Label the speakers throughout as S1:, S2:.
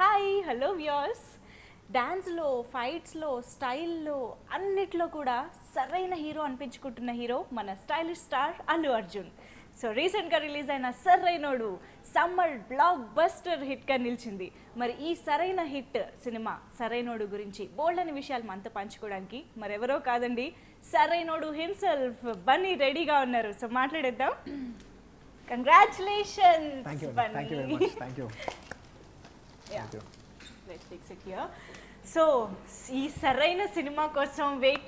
S1: Hi hello viewers. డాన్స్లో, ఫైట్స్లో, స్టైల్లో అన్నిట్లో కూడా సరైన హీరో అనిపించుకుంటున్న హీరో మన stylish star Allu Arjun. So రీసెంట్గా రిలీజ్ అయిన సరైనోడు సమ్మర్ బ్లాక్ బస్టర్ హిట్గా నిలిచింది. మరి ఈ సరైన హిట్ సినిమా సరైనోడు గురించి బోల్డని విషయాలు మనతో పంచుకోవడానికి మరెవరో కాదండి, సరైనోడు హిమ్సెల్ఫ్ బన్నీ రెడీగా ఉన్నారు. సో మాట్లాడేద్దాం. కంగ్రాచులేషన్స్ బన్నీ. సో ఈ సరైన సినిమా కోసం వెయిట్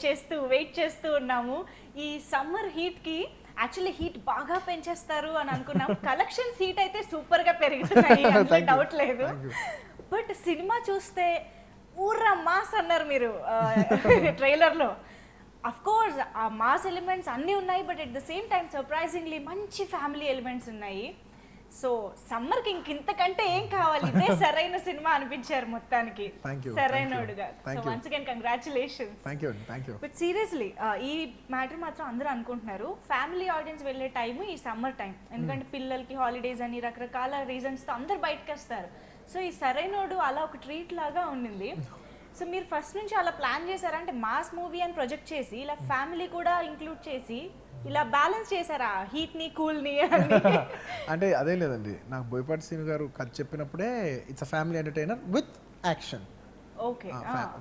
S1: చేస్తూ ఉన్నాము. ఈ సమ్మర్ హీట్కి యాక్చువల్లీ హీట్ బాగా పెంచేస్తారు అని అనుకున్నాం. కలెక్షన్స్ హీట్ అయితే సూపర్గా పెరుగుతున్నాయి, అందులో డౌట్ లేదు. బట్ సినిమా చూస్తే ఊర్రా మాస్ అన్నారు మీరు ట్రైలర్లో. అఫ్ కోర్స్ ఆ మాస్ ఎలిమెంట్స్ అన్నీ ఉన్నాయి, but at the same time surprisingly మంచి ఫ్యామిలీ ఎలిమెంట్స్ ఉన్నాయి. సో సమ్మర్ కి ఇంతకంటే ఏం కావాలి, ఇదే సరైన సినిమా అనిపించారు మొత్తానికి సరైనోడుగా. So once again congratulations. But seriously ఈ మ్యాటర్ మాత్రం అందరూ అనుకుంటున్నారు ఫ్యామిలీ ఆడియన్స్ వెళ్ళే టైం ఈ సమ్మర్ టైం, ఎందుకంటే పిల్లలకి హాలిడేస్ అని రకరకాల రీజన్స్ తో అందరు బయటకు వస్తారు. సో ఈ సరైనోడు అలా ఒక ట్రీట్ లాగా ఉండింది. సో మీరు ఫస్ట్ నుంచి అలా ప్లాన్ చేశారా, అంటే మాస్ మూవీ అని ప్రొజెక్ట్ చేసి ఇలా ఫ్యామిలీ కూడా ఇంక్లూడ్ చేసి ఇలా బ్యాలెన్స్ చేశారా హీట్ ని కూల్ ని?
S2: అంటే అదే లేదండి, నాకు బోయపాటి శ్రీను గారు కథ చెప్పినప్పుడే it's a family entertainer with action.
S1: Okay,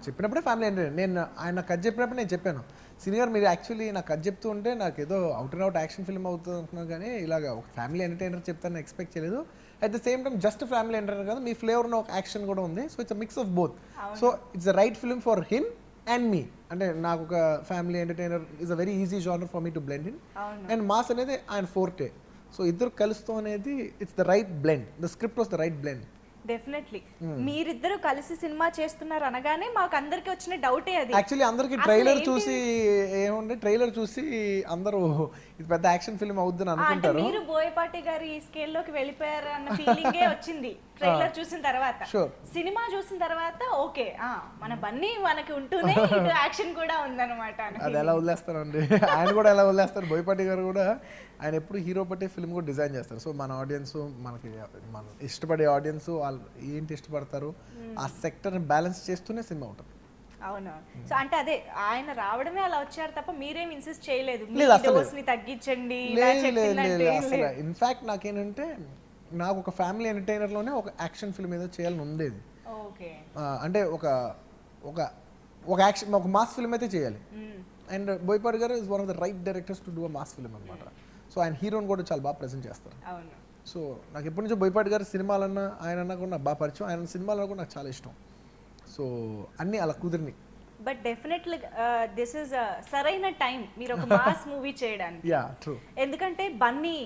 S2: చెప్పినప్పుడే ఫ్యామిలీ ఎంటర్టైనర్. నేను ఆయన కథ చెప్పినప్పుడు నేను చెప్పాను, శ్రీను గారు మీరు యాక్చువల్లీ నాకు కథ చెప్తూ ఉంటే నాకు ఏదో out and out action film అవుతుంది అనుకున్నాను, కానీ ఇలాగ ఒక ఫ్యామిలీ ఎంటర్టైనర్ చెప్తాను ఎక్స్పెక్ట్ చేయలేదు. At the same time just family entertainer కాదు, మీ ఫ్లేవర్లో ఒక యాక్షన్ కూడా ఉంది. So it's a mix of both. So it's a right film for him and me. అంటే నాకు ఒక family entertainer is a very easy genre for me to blend in, and mass అనేది ఆయన ఫోర్టే. సో ఇద్దరు కలుస్తూ అనేది it's the right blend. The script was the right blend.
S1: Definitely మీరిద్దరు కలిసి సినిమా చేస్తున్నారు అనగానే మాకు అందరికి వచ్చిన డౌటే అది.
S2: యాక్చువల్లీ అందరికి ట్రైలర్ చూసి ఏముంది, ట్రైలర్ చూసి అందరూ ఇది పెద్ద యాక్షన్ ఫిల్మ్ అవుద్దని అనుకుంటారు.
S1: మీరు బోయపాటి గారి స్కేల్ లోకి వెళ్ళిపోయారు అన్న ఫీలింగే వచ్చింది ట్రైలర్ చూసిన తర్వాత. సినిమా చూసిన తర్వాత ఓకే మన బన్నీ మనకి ఉంటూనే ఇటు యాక్షన్ కూడా ఉందన్నమాట.
S2: అది ఎలా వదిలేస్తారండి, ఆయన కూడా ఎలా వదిలేస్తారు. బోయపాటి గారు కూడా ఆయన ఎప్పుడు హీరో పట్టే ఫిల్మ్ కూడా డిజైన్ చేస్తారు. సో మన ఆడియన్స్, మనకి మనం ఇష్టపడే ఆడియన్స్ వాళ్ళు ఏంటి ఇష్టపడతారు, ఆ సెక్టర్ బ్యాలెన్స్ చేస్తూనే సినిమా ఉంటుంది.
S1: అవును. సో అంటే అదే ఆయన రావడమే అలా వచ్చారు తప్ప మీరేం ఇన్సిస్ట్ చేయలేదు డోస్ ని తగ్గించండి.
S2: ఇన్ఫాక్ట్ నాకేంటంటే నాకు ఒక ఫ్యామిలీ ఎంటర్టైనర్ లోనే ఒక యాక్షన్ ఫిల్మ్ ఏదో చేయాలని ఉండేది. అంటే ఒక ఒక ఒక యాక్షన్ ఒక మాస్ ఫిల్మ్ అయితే చేయాలి. అండ్ బోయపాటి గారు is one of the right directors to do a mass film అనమాట. సో ఆయన హీరోని కూడా చాలా బాగా ప్రెజెంట్ చేస్తారు. సో నాకు ఎప్పటి నుంచో బోయపాటి గారి సినిమాలన్నా ఆయన అన్నా కూడా నాకు బాగా పరిచయం. ఆయన సినిమాలన్నా కూడా నాకు చాలా ఇష్టం. సో అన్నీ అలా కుదిరినాయి.
S1: బట్ డెఫినెట్లీ దిస్ ఇస్ సరైన టైం మీరు ఒక మాస్ మూవీ చేయడానికి. ఎందుకంటే బన్నీ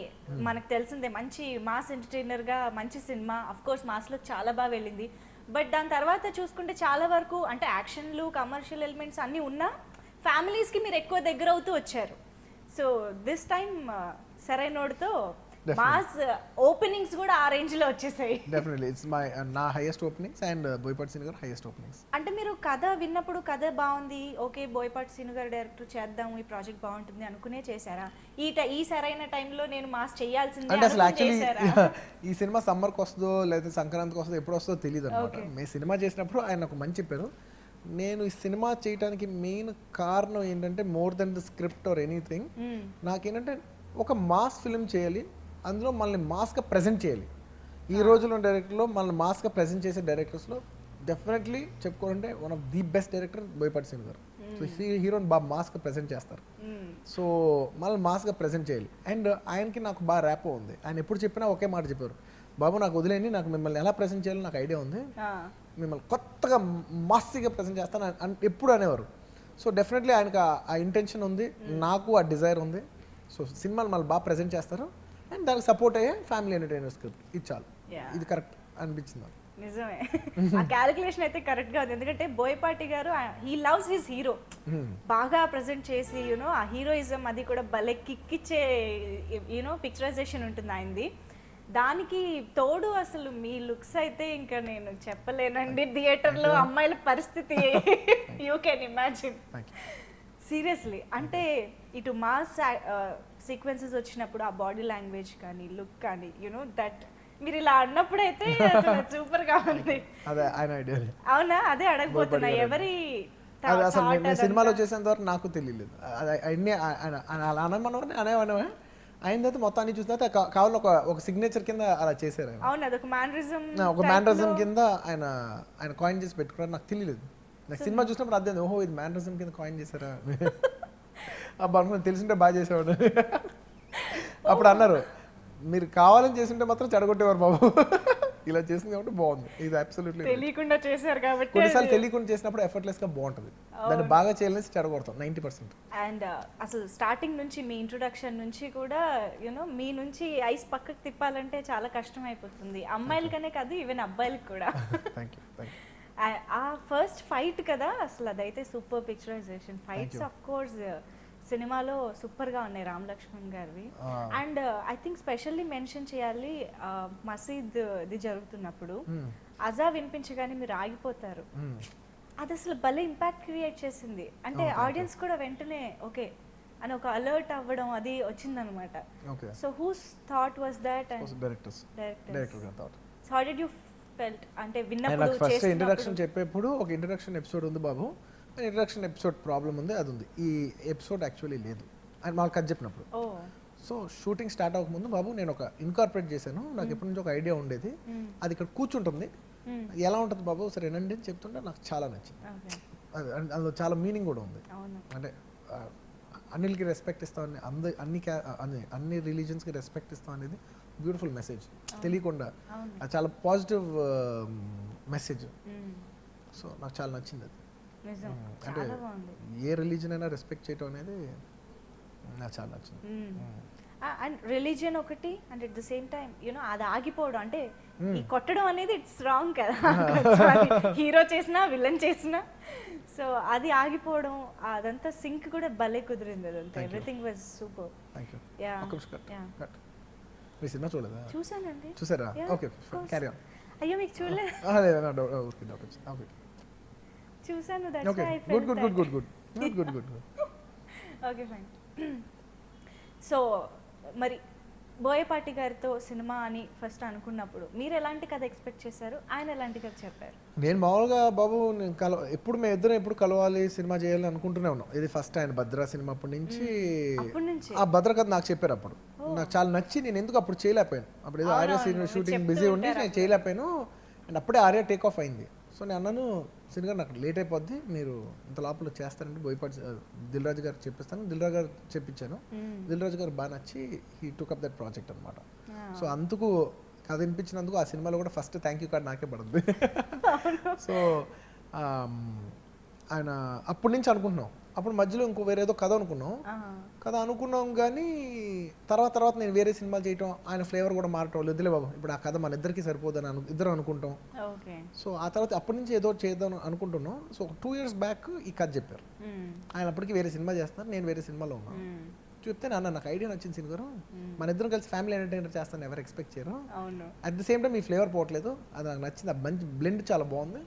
S1: మనకు తెలిసిందే మంచి మాస్ ఎంటర్టైనర్ గా మంచి సినిమా, అఫ్ కోర్స్ మాస్ లో చాలా బాగా వెళ్ళింది. బట్ దాని తర్వాత చూసుకుంటే చాలా వరకు అంటే యాక్షన్లు కమర్షియల్ ఎలిమెంట్స్ అన్నీ ఉన్నా ఫ్యామిలీస్ కి మీరు ఎక్కువ దగ్గర అవుతూ వచ్చారు. సో దిస్ టైం సరైనోడుతో మాస్ ఓపెనింగ్స్ కూడా ఆ రేంజ్ లో వచ్చేసాయి.
S2: డెఫినెట్లీ ఇట్స్ మై నా highest openings and Boyapati Srinu గారు హైయెస్ట్ ఓపెనింగ్స్.
S1: అంటే మీరు కథ విన్నప్పుడు కథ బాగుంది, ఓకే బోయపాటి శ్రీను గారు డైరెక్టర్ చేద్దాం ఈ ప్రాజెక్ట్ బాగుంటుంది అనుకునే చేశారా? ఈ సరైన టైంలో నేను మాస్ చేయాల్సిందే
S2: అంటే అసలు యాక్చువల్లీ ఈ సినిమా సమ్మర్కి వస్తుందో లేదా సంక్రాంతికి వస్తుందో ఎప్పుడు వస్తుందో తెలియదు అనమాట. మేము సినిమా చేసినప్పుడు ఆయన ఒక మంచి చెప్పారు, నేను ఈ సినిమా చేయడానికి మెయిన్ కారణం ఏంటంటే more than the script or anything, నాకేంటంటే ఒక మాస్ ఫిల్మ్ చేయాలి, అందులో మనల్ని మాస్గా ప్రజెంట్ చేయాలి. ఈ రోజుల్లో డైరెక్టర్లో మనల్ని మాస్గా ప్రజెంట్ చేసే డైరెక్టర్స్లో డెఫినెట్లీ చెప్పుకోవాలంటే one of the best director Boyapati Srinu గారు. సో హీరోని బాగా మాస్గా ప్రజెంట్ చేస్తారు. సో మనల్ని మాస్గా ప్రజెంట్ చేయాలి. అండ్ ఆయనకి నాకు బాగా ర్యాపో ఉంది. ఆయన ఎప్పుడు చెప్పినా ఒకే మాట చెప్పారు, బాబు నాకు వదిలేండి, నాకు మిమ్మల్ని ఎలా ప్రజెంట్ చేయాలో నాకు ఐడియా ఉంది, మిమ్మల్ని కొత్తగా మాస్గా ప్రజెంట్ చేస్తాను ఎప్పుడు అనేవారు. సో డెఫినెట్లీ ఆయనకు ఆ ఇంటెన్షన్ ఉంది, నాకు ఆ డిజైర్ ఉంది. సో సినిమాలు మళ్ళీ బాగా ప్రజెంట్ చేస్తారు అండ్ దానికి సపోర్ట్ అయ్యే ఫ్యామిలీ ఎంటర్టైనర్ స్క్రిప్ట్ ఇది చాలు. ఇది కరెక్ట్ అనిపించింది.
S1: నిజమే, ఆ క్యాలిక్యులేషన్ అయితే కరెక్ట్ గా ఉంది. ఎందుకంటే బోయపాటి గారు హీ లవ్స్ హిస్ హీరో బాగా ప్రెజెంట్ చేసి యూనో ఆ హీరోయిజం అది కూడా భలే కిక్కిచ్చే యూనో పిక్చరైజేషన్ ఉంటుంది ఆయనది. దానికి తోడు అసలు మీ లుక్స్ అయితే ఇంకా నేను చెప్పలేనండి. థియేటర్లో అమ్మాయిల పరిస్థితి యూ కెన్ ఇమాజిన్. సీరియస్లీ అంటే ఇటు మాస్ సీక్వెన్సెస్ వచ్చినప్పుడు ఆ బాడీ లాంగ్వేజ్ కానీ లుక్ కానీ యునో దట్ మీరు ఇలా అన్నప్పుడైతే సూపర్ గా ఉంది.
S2: అదే ఆయన ఐడియా.
S1: అవునా, అదే అడగబోతున్నా, ఎవరి
S2: అది అసలు నేను సినిమాలో చేసేంత వరకు నాకు తెలియలేదు. అన్నీ అలా అనమని అనేవనే అయిన తర్వాత మొత్తం అన్ని చూసిన తర్వాత కావాలి ఒక సిగ్నేచర్ కింద అలా చేశారు ఆయన.
S1: అవును, అదొక మేనరిజం,
S2: ఒక మేనరిజం కింద ఆయన కాయిన్ చేసి పెట్టుకున్నారు. నాకు తెలియలేదు. నాకు సినిమా చూసినప్పుడు అర్థం, ఓహో ఇది మేనరిజం కింద కాయిన్ చేశారా అబ్బా అనుకుని, తెలిసింటే బాగా చేసేవాడు. అప్పుడు అన్నారు, మీరు కావాలని చేసింటే మాత్రం చెడగొట్టేవారు బాబు, ఇలా చేసింది కాబట్టి బాగుంది. ఇది అబ్సల్యూట్లీ
S1: తెలియకుండా చేశారు కాబట్టి.
S2: కొన్నిసార్లు తెలియకుండా చేసినప్పుడు ఎఫర్ట్లెస్ గా బాగుంటుంది, దాన్ని బాగా చేయాలని చెడగొడతాం 90%.
S1: అండ్ అసలు స్టార్టింగ్ నుంచి మీ ఇంట్రొడక్షన్ నుంచి కూడా యూనో మీ నుంచి ఐస్ పక్కకు తిప్పాలంటే చాలా కష్టం అయిపోతుంది, అమ్మాయిలకనే కాదు ఈవెన్ అబ్బాయిలకి కూడా. ఆ ఫస్ట్ ఫైట్ కదా అసలు, అదైతే సూపర్ పిక్చరైజేషన్ ఫైట్స్. ఆఫ్ కోర్స్ సినిమాలో సూపర్ గా ఉన్నాయి రామ్ లక్ష్మణ్ గారివి. And I think specially mention చేయాలి, మసీద్ ఇది జరుగుతున్నప్పుడు అజా వినిపించగానే మీరు ఆగిపోతారు, అది అసలు భలే ఇంపాక్ట్ క్రియేట్ చేసింది. అంటే ఆడియన్స్ కూడా వెంటనే ఓకే అని ఒక అలర్ట్ అవ్వడం అది వచ్చిందనమాట. So who's thought was that?
S2: Director thought.
S1: So how did you felt? అంటే విన్నప్పుడు
S2: ఫస్ట్ ఇంట్రడక్షన్ చెప్పేప్పుడు ఒక ఇంట్రడక్షన్ ఎపిసోడ్ ఉంది బాబు, ఇంట్రడక్షన్ ఎపిసోడ్ ప్రాబ్లం ఉంది, అది ఉంది. ఈ ఎపిసోడ్ యాక్చువల్లీ లేదు అని మాకు కథ చెప్పినప్పుడు. సో షూటింగ్ స్టార్ట్ అవ్వకముందు బాబు నేను ఒక ఇన్కార్పొరేట్ చేశాను, నాకు ఎప్పటి నుంచి ఒక ఐడియా ఉండేది, అది ఇక్కడ కూర్చుంటుంది, ఎలా ఉంటుంది బాబు సరే రండి అని చెప్తుంటే నాకు చాలా నచ్చింది. అందులో చాలా మీనింగ్ కూడా ఉంది. అంటే అన్నిటికి రెస్పెక్ట్ ఇస్తాం, అన్ని రిలీజన్స్కి రెస్పెక్ట్ ఇస్తాం అనేది బ్యూటిఫుల్ మెసేజ్, తెలియకుండా అది చాలా పాజిటివ్ మెసేజ్. సో నాకు చాలా నచ్చింది అది. అంటే ఏ రిలీజన్ అయినా రెస్పెక్ట్ చేయటం అనేది నాకు చాలా నచ్చింది.
S1: అండ్ రిలీజియన్ ఒకటి, and at the same time you know అది ఆగిపోవడం, అంటే ఈ కొట్టడం అనేది ఇట్స్ రాంగ్ కదా, హీరో చేసినా విలన్ చేసినా, సో అది ఆగిపోవడం అదంతా సింక్ కూడా భలే కుదిరింది, అదంతా ఎవ్రీథింగ్ వాజ్ సూపర్.
S2: మీ సినిమా చూడలేదా?
S1: చూసానండి.
S2: చూసారా? Okay carry on.
S1: అయ్యో మీకు చూడలేదు? చూసాను, that's why I felt
S2: good.
S1: Okay fine. So మరి బోయపాటి గారితో సినిమా అని ఫస్ట్ అనుకున్నప్పుడు మీరు ఎలాంటి కథ ఎక్స్పెక్ట్ చేశారు, ఆయన ఎలాంటి కథ చెప్పారు?
S2: నేను మామూలుగా బాబు ఎప్పుడు మేము ఇద్దరం ఎప్పుడు కలవాలి సినిమా చేయాలని అనుకుంటూనే ఉన్నాం. ఇది ఫస్ట్ ఆయన భద్ర సినిమా అప్పటి నుంచి ఆ భద్ర కథ నాకు చెప్పారు. అప్పుడు నాకు చాలా నచ్చి నేను ఎందుకు అప్పుడు చేయలేకపోయాను, అప్పుడు ఏదో ఆర్య షూటింగ్ బిజీ ఉండి నేను చేయలేకపోయాను. అండ్ అప్పుడే ఆర్య టేక్ ఆఫ్ అయింది. సో నేను అన్నాను సినిమా నాకు లేట్ అయిపోద్ది, మీరు ఇంత లోపల చేస్తారంటే బోయపాటి దిల్ రాజు గారు చెప్పిస్తాను, దిల్ రాజు గారు చెప్పించాను. దిల్ రాజు గారు బాగా నచ్చి he took up that project అనమాట. సో అందుకు కథ వినిపించినందుకు ఆ సినిమాలో కూడా ఫస్ట్ థ్యాంక్ యూ కార్డ్ నాకే పడుతుంది. సో ఆయన అప్పటి నుంచి అనుకుంటున్నాం, అప్పుడు మధ్యలో ఇంకో వేరేదో కథ అనుకున్నాం కానీ తర్వాత నేను వేరే సినిమాలు చేయటం, ఆయన ఫ్లేవర్ కూడా మారటం, వద్దులే బాబు ఇప్పుడు ఆ కథ మన ఇద్దరికి సరిపోదని ఇద్దరు అనుకుంటాం. సో ఆ తర్వాత అప్పటి నుంచి ఏదో చేద్దాం అనుకుంటున్నాం. సో 2 years బ్యాక్ ఈ కథ చెప్పారు. ఆయన అప్పటికి వేరే సినిమా చేస్తున్నారు, నేను వేరే సినిమాలో ఉన్నాను. చెప్తే నాకు ఐడియా నచ్చింది సినిమా, మన ఇద్దరం కలిసి ఫ్యామిలీ ఎంటర్టైనర్ చేస్తాను, ఎవరు ఎక్స్పెక్ట్ చేయరు. అట్ ద సేమ్ టైం ఈ ఫ్లేవర్ పోవట్లేదు, అది నాకు నచ్చింది. ఆ మంచి బ్లెండ్ చాలా బాగుంది,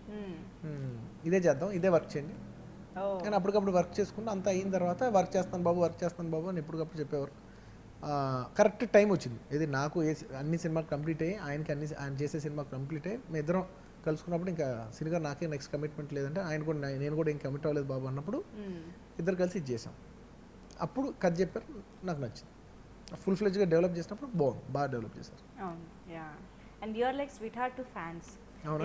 S2: ఇదే చేద్దాం, ఇదే వర్క్ చేయండి. కానీ అప్పటికప్పుడు వర్క్ చేసుకుంటూ అంతా అయిన తర్వాత వర్క్ చేస్తాను బాబు అని ఎప్పటికప్పుడు చెప్పేవారు. కరెక్ట్ టైం వచ్చింది, ఇది నాకు అన్ని సినిమాలు కంప్లీట్ అయ్యి ఆయనకి ఆయన చేసే సినిమా కంప్లీట్ అయ్యి మేము ఇద్దరం కలుసుకున్నప్పుడు ఇంకా సినిమా నాకే నెక్స్ట్ కమిట్మెంట్ లేదంటే ఆయన కూడా నేను కూడా ఏం కమిట్ అవ్వలేదు బాబు అన్నప్పుడు ఇద్దరు కలిసి ఇది చేసాం. అప్పుడు కథ చెప్పారు, నాకు నచ్చింది. ఫుల్ ఫ్లెడ్జ్గా డెవలప్ చేసినప్పుడు బాగా డెవలప్ చేశారు.
S1: And you are like sweet heart to fans,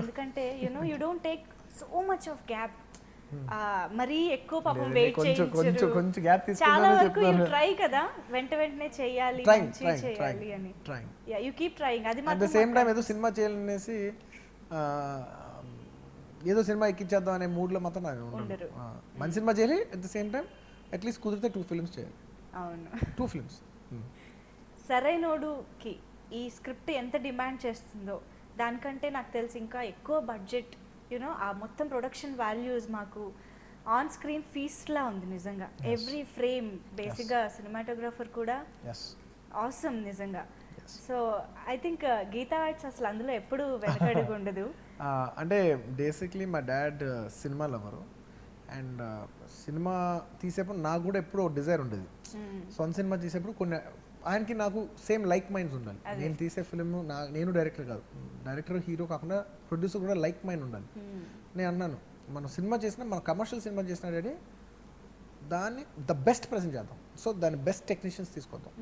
S1: ఎందుకంటే you don't take so much of gap, మరీ ఎక్కువ పాపం వెయిట్ చేయించరు,
S2: కొంచెం గ్యాప్
S1: చాలా వరకు యు ట్రై కదా వెంటనే చేయాలి అని, యు కీప్ ట్రైయింగ్. అది
S2: అట్ ద సేమ్ టైం ఏదో సినిమా చేయాలనేసి ఏదో సినిమా ఎక్కించేద్దాం అనే మూడ్లో మాత్రం ఉండరు. మంచి సినిమా చేయాలి, at the same time at least కుదిరితే 2 films చేయాలి.
S1: అవును,
S2: 2 films.
S1: సరైనోడుకి ఈ స్క్రిప్ట్ ఎంత డిమాండ్ చేస్తుందో దానికంటే నాకు తెలిసి ఇంకా ఎక్కువ బడ్జెట్, యూనో ఆ మొత్తం ప్రొడక్షన్ వాల్యూస్ మాకు ఆన్ స్క్రీన్ ఫీస్ట్లా ఉంది నిజంగా. ఎవ్రీ ఫ్రేమ్ బేసిక్గా సినిమాటోగ్రాఫర్ కూడా ఆసమ్ నిజంగా. So I think Geetha Arts అసలు అందులో ఎప్పుడు వెనకడుగు ఉండదు.
S2: అంటే బేసిక్లీ మా dad cinema lover, and cinema తీసేప్పుడు నాకు కూడా ఎప్పుడు డిజైర్ ఉండేది. సొంత సినిమా తీసేప్పుడు కొన్ని ఆయనకి నాకు సేమ్ లైక్ మైండ్స్ ఉండాలి. నేను తీసే ఫిల్మ్ నేను డైరెక్టర్ కాదు, డైరెక్టర్ హీరో కాకుండా ప్రొడ్యూసర్ కూడా లైక్ మైండ్ ఉండాలి. నేను అన్నాను మనం సినిమా చేసినా, మన కమర్షియల్ సినిమా చేసినా డాడీ దాన్ని ద బెస్ట్ ప్రజెంట్ చేద్దాం. సో దాని బెస్ట్ టెక్నీషియన్స్ తీసుకొద్దాం,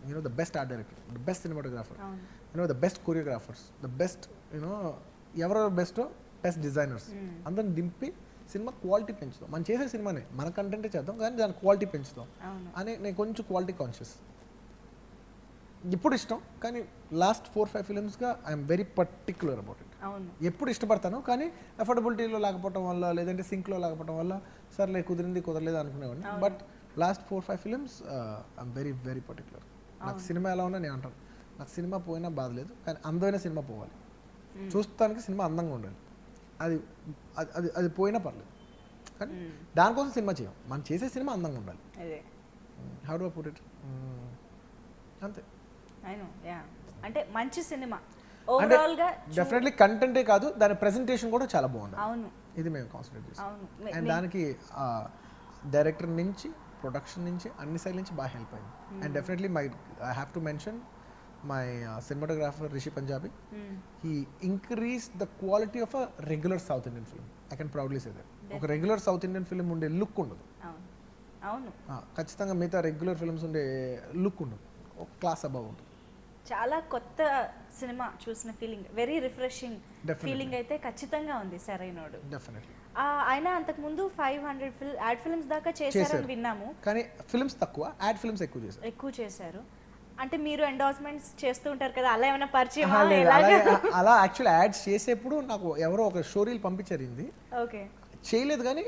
S2: you know the best art director, the best cinematographer, you know the best choreographers, the best you know ఎవరెవరు బెస్టో బెస్ట్ డిజైనర్స్ అందరిని దింపి సినిమా క్వాలిటీ పెంచుతాం. మనం చేసే సినిమానే మన కంటెంటే చేద్దాం కానీ దాని క్వాలిటీ పెంచుతాం అని నేను కొంచెం క్వాలిటీ కాన్షియస్. ఇప్పుడు ఇష్టం కానీ లాస్ట్ 4-5 ఫిలిమ్స్గా I'm very particular about it. ఎప్పుడు ఇష్టపడతాను కానీ అఫోర్డబిలిటీలో లేకపోవడం వల్ల లేదంటే సింక్లో లేకపోవడం వల్ల సర్లే కుదిరింది కుదరలేదు అనుకునేవాడిని. But last 4-5 films I'm very very particular. నాకు సినిమా ఎలా ఉన్నా నేను అంటాను, నాకు సినిమా పోయినా బాధ లేదు కానీ అందమైన సినిమా పోవాలి, చూస్తానికి సినిమా అందంగా ఉండాలి, అది అది అది పోయినా పర్లేదు కానీ దానికోసం సినిమా చేయం, మనం చేసే సినిమా అందంగా ఉండాలి. How do I put it, అంతే.
S1: అంటే మంచి సినిమా ఓవరాల్ గా
S2: డెఫినెట్లీ కంటెంటే కాదు దాని ప్రెజెంటేషన్ కూడా చాలా బాగుంది.
S1: అవును,
S2: ఇది మేము కాన్సన్ట్రేట్ చేస్తాం. అండ్ దానికి డైరెక్టర్ నుంచి ప్రొడక్షన్ నుంచి అన్ని సైడ్ నుంచి బాగా హెల్ప్ అయింది. And definitely I have to mention my cinematographer Rishi Punjabi. He increased the quality of a regular South Indian film. I can proudly say that. ఒక regular south Indian film ఉండే look ఉండదు.
S1: అవును,
S2: ఖచ్చితంగా మిగతా regular films ఉండే look ఉండదు, ఒక class above ఉంటుంది.
S1: చాలా కొత్త సినిమా చూసిన ఫీలింగ్, వెరీ రిఫ్రెషింగ్ ఫీలింగ్ అయితే ఖచ్చితంగా ఉంది సరైనోడు.
S2: డెఫినెట్లీ.
S1: ఆయన అంతకు ముందు 500 యాడ్ ఫిల్మ్స్ దాకా చేశారని విన్నాము
S2: కానీ ఫిల్మ్స్ తక్కువ, యాడ్ ఫిల్మ్స్ ఎక్కువ చేశారు.
S1: అంటే మీరు ఎండార్స్మెంట్స్ చేస్తూ ఉంటారు కదా, అలా ఏమైనా పరిచయం?
S2: అలా యాక్చువల్ యాడ్స్ చేసేప్పుడు నాకు ఎవరో ఒక స్టోరీలు పంపించారు,
S1: ఓకే
S2: చేయలేదు కానీ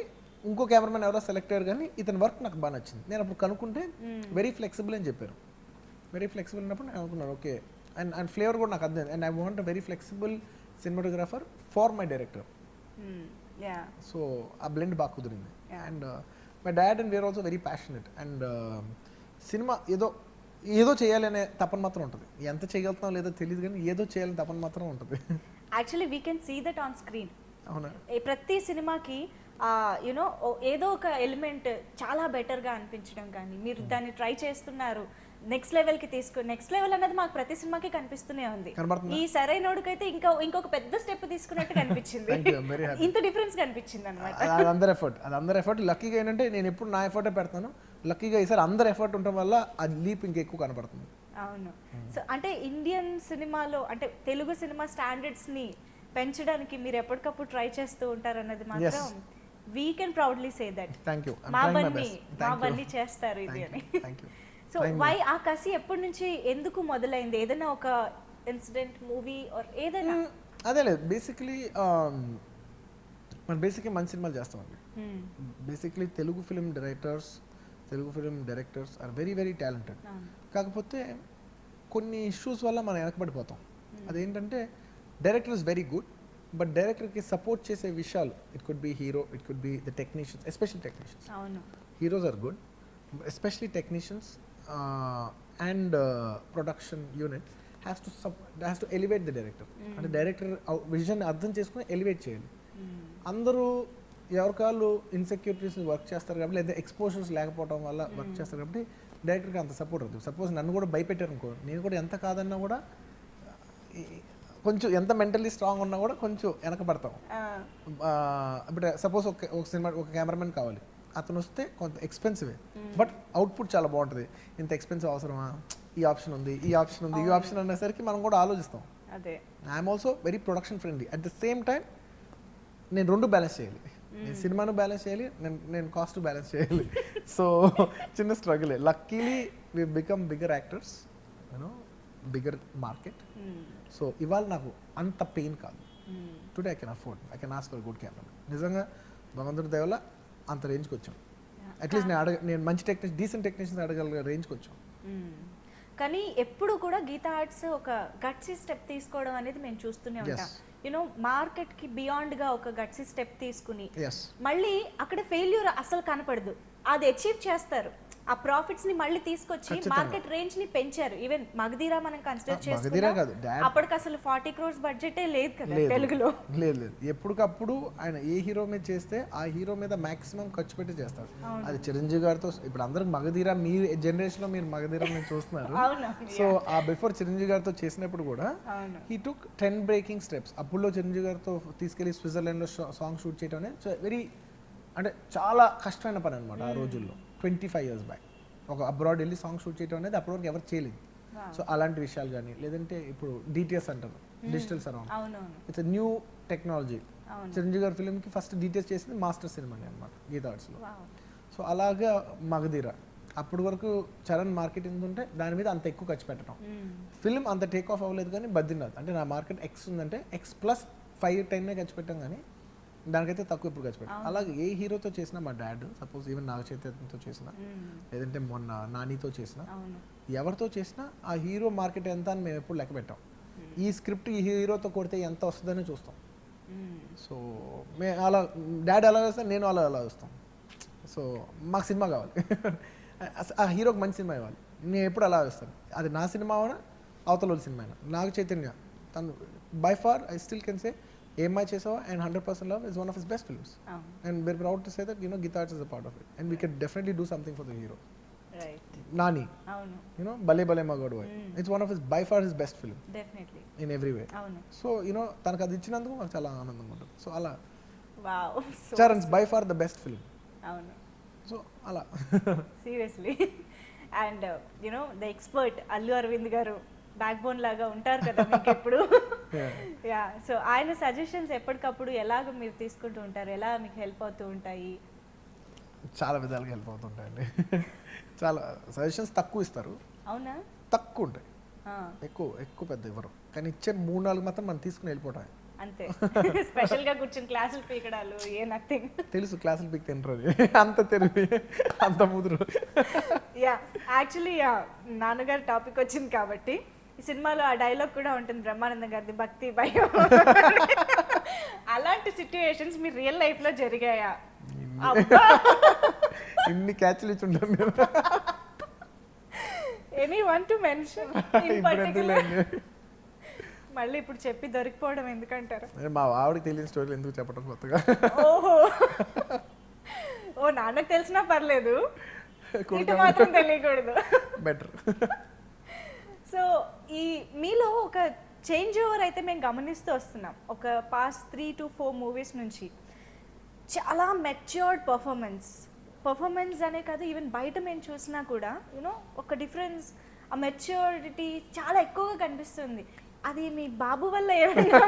S2: ఇంకో కెమెరామెన్ ఎవరో సెలెక్ట్ అయ్యారు కానీ ఇతని వర్క్ నాకు బాగా నచ్చింది. నేను అప్పుడు కనుక్కుంటే వెరీ ఫ్లెక్సిబుల్ అని చెప్పారు. వెరీ ఫ్లెక్సిబుల్ అన్నప్పుడు నేను అనుకున్నాను ఓకే, అండ్ ఫ్లేవర్ కూడా నాకు అర్థం. And I want a very flexible cinematographer for my director. So ఆ బ్లెండ్ బాగా కుదిరింది. And my dad and we're also very passionate. And cinema ఏదో చేయాలనే తపన మాత్రం ఉంటుంది. ఎంత చేయగలుగుతాం లేదో తెలియదు కానీ ఏదో చేయాలని తపన మాత్రం ఉంటుంది.
S1: Actually we can see that on screen.
S2: అవునా,
S1: ప్రతి సినిమాకి యునో ఏదో ఒక ఎలిమెంట్ చాలా బెటర్గా అనిపించడం కానీ మీరు దాన్ని ట్రై చేస్తున్నారు, నెక్స్ట్ లెవెల్కి నెక్స్ట్ లెవెల్ అనేది మాకు ప్రతి సినిమాకి కనిపిస్తూనే ఉంది. ఈ సరైనోడికైతే ఇంకొక పెద్ద స్టెప్ తీసుకున్నట్టు కనిపించింది, ఇంత డిఫరెన్స్ కనిపించింది అనమాట.
S2: అది అందరి ఎఫర్ట్. లక్కీగా ఏంటంటే నేను ఎప్పుడు నా ఎఫర్టే పెడతాను, లక్కీగా ఈసారి అందరి ఎఫర్ట్ ఉండటం వల్ల అది లీప్ ఇంకెక్కువ కనపడుతుంది.
S1: అవును. సో అంటే ఇండియన్ సినిమాలో అంటే తెలుగు సినిమా స్టాండర్డ్స్ ని పెంచడానికి మీరు ఎప్పటికప్పుడు ట్రై చేస్తూ ఉంటారు అన్నది మాత్రం we can proudly say that. మా బన్నీ చేస్తారు ఇది అని. సో వై ఆ కసి ఎప్పటి నుంచి ఎందుకు మొదలైంది? ఏదైనా ఒక ఇన్సిడెంట్, మూవీ ఆర్ ఏదైనా?
S2: అదే లేదు, బేసిక్లీ మనం మంచి సినిమాలు చేస్తామండి. Basically Telugu film directors are very very talented. కాకపోతే కొన్ని ఇష్యూస్ వల్ల మనం వెనకబడిపోతాం. అదేంటంటే director is very good but డైరెక్టర్కి సపోర్ట్ చేసే విషయాలు, it could be hero, it could be the technicians, especially technicians. Heroes are good, especially technicians and production unit has to elevate the director. అంటే director vision అర్థం చేసుకుని elevate చేయాలి. అందరూ ఎవరికాళ్ళు insecurities work చేస్తారు కాబట్టి, లేదా ఎక్స్పోజర్స్ లేకపోవడం వల్ల వర్క్ చేస్తారు కాబట్టి డైరెక్టర్కి అంత సపోర్ట్ అవుతుంది. సపోజ్ నన్ను కూడా భయపెట్టారు అనుకో, నేను కూడా ఎంత కాదన్నా కూడా కొంచెం ఎంత మెంటల్లీ స్ట్రాంగ్ ఉన్నా కూడా కొంచెం వెనకబడతాం. ఇప్పుడు సపోజ్ ఒక కెమెరామెన్ కావాలి, అతను వస్తే కొంత ఎక్స్పెన్సివే బట్ అవుట్పుట్ చాలా బాగుంటుంది. ఇంత ఎక్స్పెన్సివ్ అవసరమా, ఈ ఆప్షన్ ఉంది అనేసరికి మనం కూడా ఆలోచిస్తాం. I'm also very production friendly. At the same time నేను రెండు బ్యాలెన్స్ చేయాలి, నేను సినిమాను బ్యాలెన్స్ చేయాలి, నేను కాస్ట్ బ్యాలెన్స్ చేయాలి. సో చిన్న struggle. Luckily we become bigger actors, you know bigger market. So ఇవాళ నాకు అంత పెయిన్ కాదు. Today I can afford, I can ask for good camera. నిజంగా భగవంతుడి దయ వల్ల అంత రేంజ్కి వచ్చాం. అట్లీస్ట్ నేను మంచి డీసెంట్ టెక్నీషియన్స్ అడగల రేంజ్కి వచ్చాం.
S1: కానీ ఎప్పుడు కూడా గీతా ఆర్ట్స్ ఒక గట్సీ స్టెప్ తీసుకోవడం అనేది మేము చూస్తూనే ఉంటాం. యూనో మార్కెట్కి బియాండ్గా ఒక గట్సీ స్టెప్ తీసుకుని
S2: ఎస్
S1: మళ్ళీ అక్కడ ఫెయిల్యూర్ అసలు కనపడదు, అది అచీవ్ చేస్తారు, ఆ ప్రాఫిట్స్ ని మళ్ళీ తీసుకొచ్చి మార్కెట్ రేంజ్ ని పెంచారు. ఈవెన్ మగధీరా మనం కన్సిడర్ చేసుకున్నా అప్పటికి అసలు 40 crores బడ్జెటే లేదు కదా తెలుగులో.
S2: లేదు ఎప్పటికప్పుడు ఆయన ఏ హీరో మీద చేస్తే ఆ హీరో మీద మాక్సిమం ఖర్చు పెట్టి చేస్తారు. అది చిరంజీవి గారితో ఇప్పుడు అందరికి మగధీరా మీ జనరేషన్ లో మీరు మగధీరా మీరు చూస్తున్నారు. సో ఆ బిఫోర్ చిరంజీవి గారితో చేసినప్పుడు కూడా హీ టుక్ 10 బ్రేకింగ్ స్టెప్స్. అప్పుడులో చిరంజీవి గారితో తీసుకెళ్లి స్విట్జర్లాండ్ లో సాంగ్ షూట్ చేయడం అనేది వెరీ అంటే చాలా కష్టమైన పని అనమాట ఆ రోజుల్లో. 25 years బ్యాక్ ఒక అబ్రాడ్ వెళ్ళి సాంగ్ షూట్ చేయడం అనేది అప్పటివరకు ఎవరు చేయలేదు. సో అలాంటి విషయాలు కానీ లేదంటే ఇప్పుడు డిటిఎస్ అంటారు, digital surround, it's new technology. Chiranjeevi గారి ఫిల్మ్కి ఫస్ట్ డిటిఎస్ చేసింది మాస్టర్ సినిమాని అనమాట గీతా ఆర్ట్స్లో. సో అలాగా మగధీర అప్పటి వరకు చరణ్ మార్కెట్ ఎంత ఉంటే దాని మీద అంత ఎక్కువ ఖర్చు పెట్టడం. ఫిల్మ్ అంత టేక్ ఆఫ్ అవ్వలేదు కానీ బద్రీనాథ్ అంటే నా మార్కెట్ ఎక్స్ ఉందంటే ఎక్స్ ప్లస్ 5-10 ఖర్చు పెట్టాం కానీ దానికైతే తక్కువ ఇప్పుడు ఖర్చు పెట్టాం. అలాగే ఏ హీరోతో చేసినా మా డాడ్ సపోజ్ ఈవెన్ నాగ చైతన్యతో చేసిన లేదంటే మొన్న నానితో చేసిన ఎవరితో చేసినా ఆ హీరో మార్కెట్ ఎంత అని మేము ఎప్పుడు లెక్క పెట్టాం. ఈ స్క్రిప్ట్ ఈ హీరోతో కొడితే ఎంత వస్తుందని చూస్తాం. సో మేము అలా డాడీ అలా వేస్తాను, నేను అలా వేస్తాం. సో మాకు సినిమా కావాలి, ఆ హీరోకి మంచి సినిమా ఇవ్వాలి, నేను ఎప్పుడు అలా వేస్తాను. అది నా సినిమా అయినా అవతల వాళ్ళ సినిమా అయినా. నాగ చైతన్య తను by far I still can say ఏమై చేసావా and 100% Love is one of his best films. And we're proud to say that Gita Arts is a part of it and we can definitely do something for the hero.
S1: Right.
S2: Nani. Bale Bale Magaduva. It's one of his by far his best film.
S1: Definitely. In
S2: every way. So తనకు అది ఇచ్చినందుకు నాకు చాలా ఆనందంగా ఉంటుంది. So అలా
S1: wow.
S2: Charan's by far the best film.
S1: అవును.
S2: So అలా
S1: seriously. And the expert Allu Arvind garu back bone లాగా ఉంటారు కదా మీకు ఎప్పుడు. యా సో ఆయన సజెషన్స్ ఎప్పటికప్పుడు ఎలాగ మీరు తీసుకుంటూ ఉంటారు, ఎలా మీకు హెల్ప్ అవుతూ ఉంటాయి?
S2: చాలా విధాలుగా హెల్ప్ అవుతుంటాయండి. చాలా సజెషన్స్ తక్కువ ఇస్తారు.
S1: అవునా?
S2: తక్కువ ఉంటాయి, ఎక్కువ పెద్ద ఇవ్వరు, కానీ ఇచ్చే 3-4 మాత్రం మనం తీసుకుని వెళ్ళిపోవటం
S1: అంతే. స్పెషల్ గా కూర్చొని క్లాసులు పీకడాలు ఏ నథింగ్.
S2: తెలుసు క్లాసులు పీక్ తింటారు అంత తెలివి అంత ముదురు.
S1: యా యాక్చువల్లీ నాన్నగారు టాపిక్ వచ్చింది కాబట్టి ఈ సినిమాలో ఆ డైలాగ్ కూడా ఉంటుంది బ్రహ్మానందం గారిది, భక్తి భయం. అలాంటి సిచ్యువేషన్స్ మీ రియల్ లైఫ్ లో జరిగాయా?
S2: ఇన్ని క్యాచ్లు ఇచ్చి ఉంటాను నేను.
S1: Any one to mention in particular? మళ్ళీ ఇప్పుడు చెప్పి దొరికిపోవడం ఎందుకంటారు?
S2: మా ఆవిడకి తెలియని స్టోరీలు ఎందుకు చెప్పడం కొత్తగా?
S1: ఓహో, ఓ నాన్నకు తెలిసినా పర్లేదు, ఇటు మాత్రం తెలియకూడదు.
S2: బెటర్.
S1: సో ఈ మీలో ఒక చేంజ్ ఓవర్ అయితే మేము గమనిస్తూ వస్తున్నాం ఒక పాస్ట్ 3 to 4 మూవీస్ నుంచి. చాలా మెచ్యూర్డ్ పర్ఫార్మెన్స్ అనే కాదు, ఈవెన్ బయట మేము చూసినా కూడా ఒక డిఫరెన్స్, ఆ మెచ్యూరిటీ చాలా ఎక్కువగా కనిపిస్తుంది. అది మీ బాబు వల్ల ఏమైనా,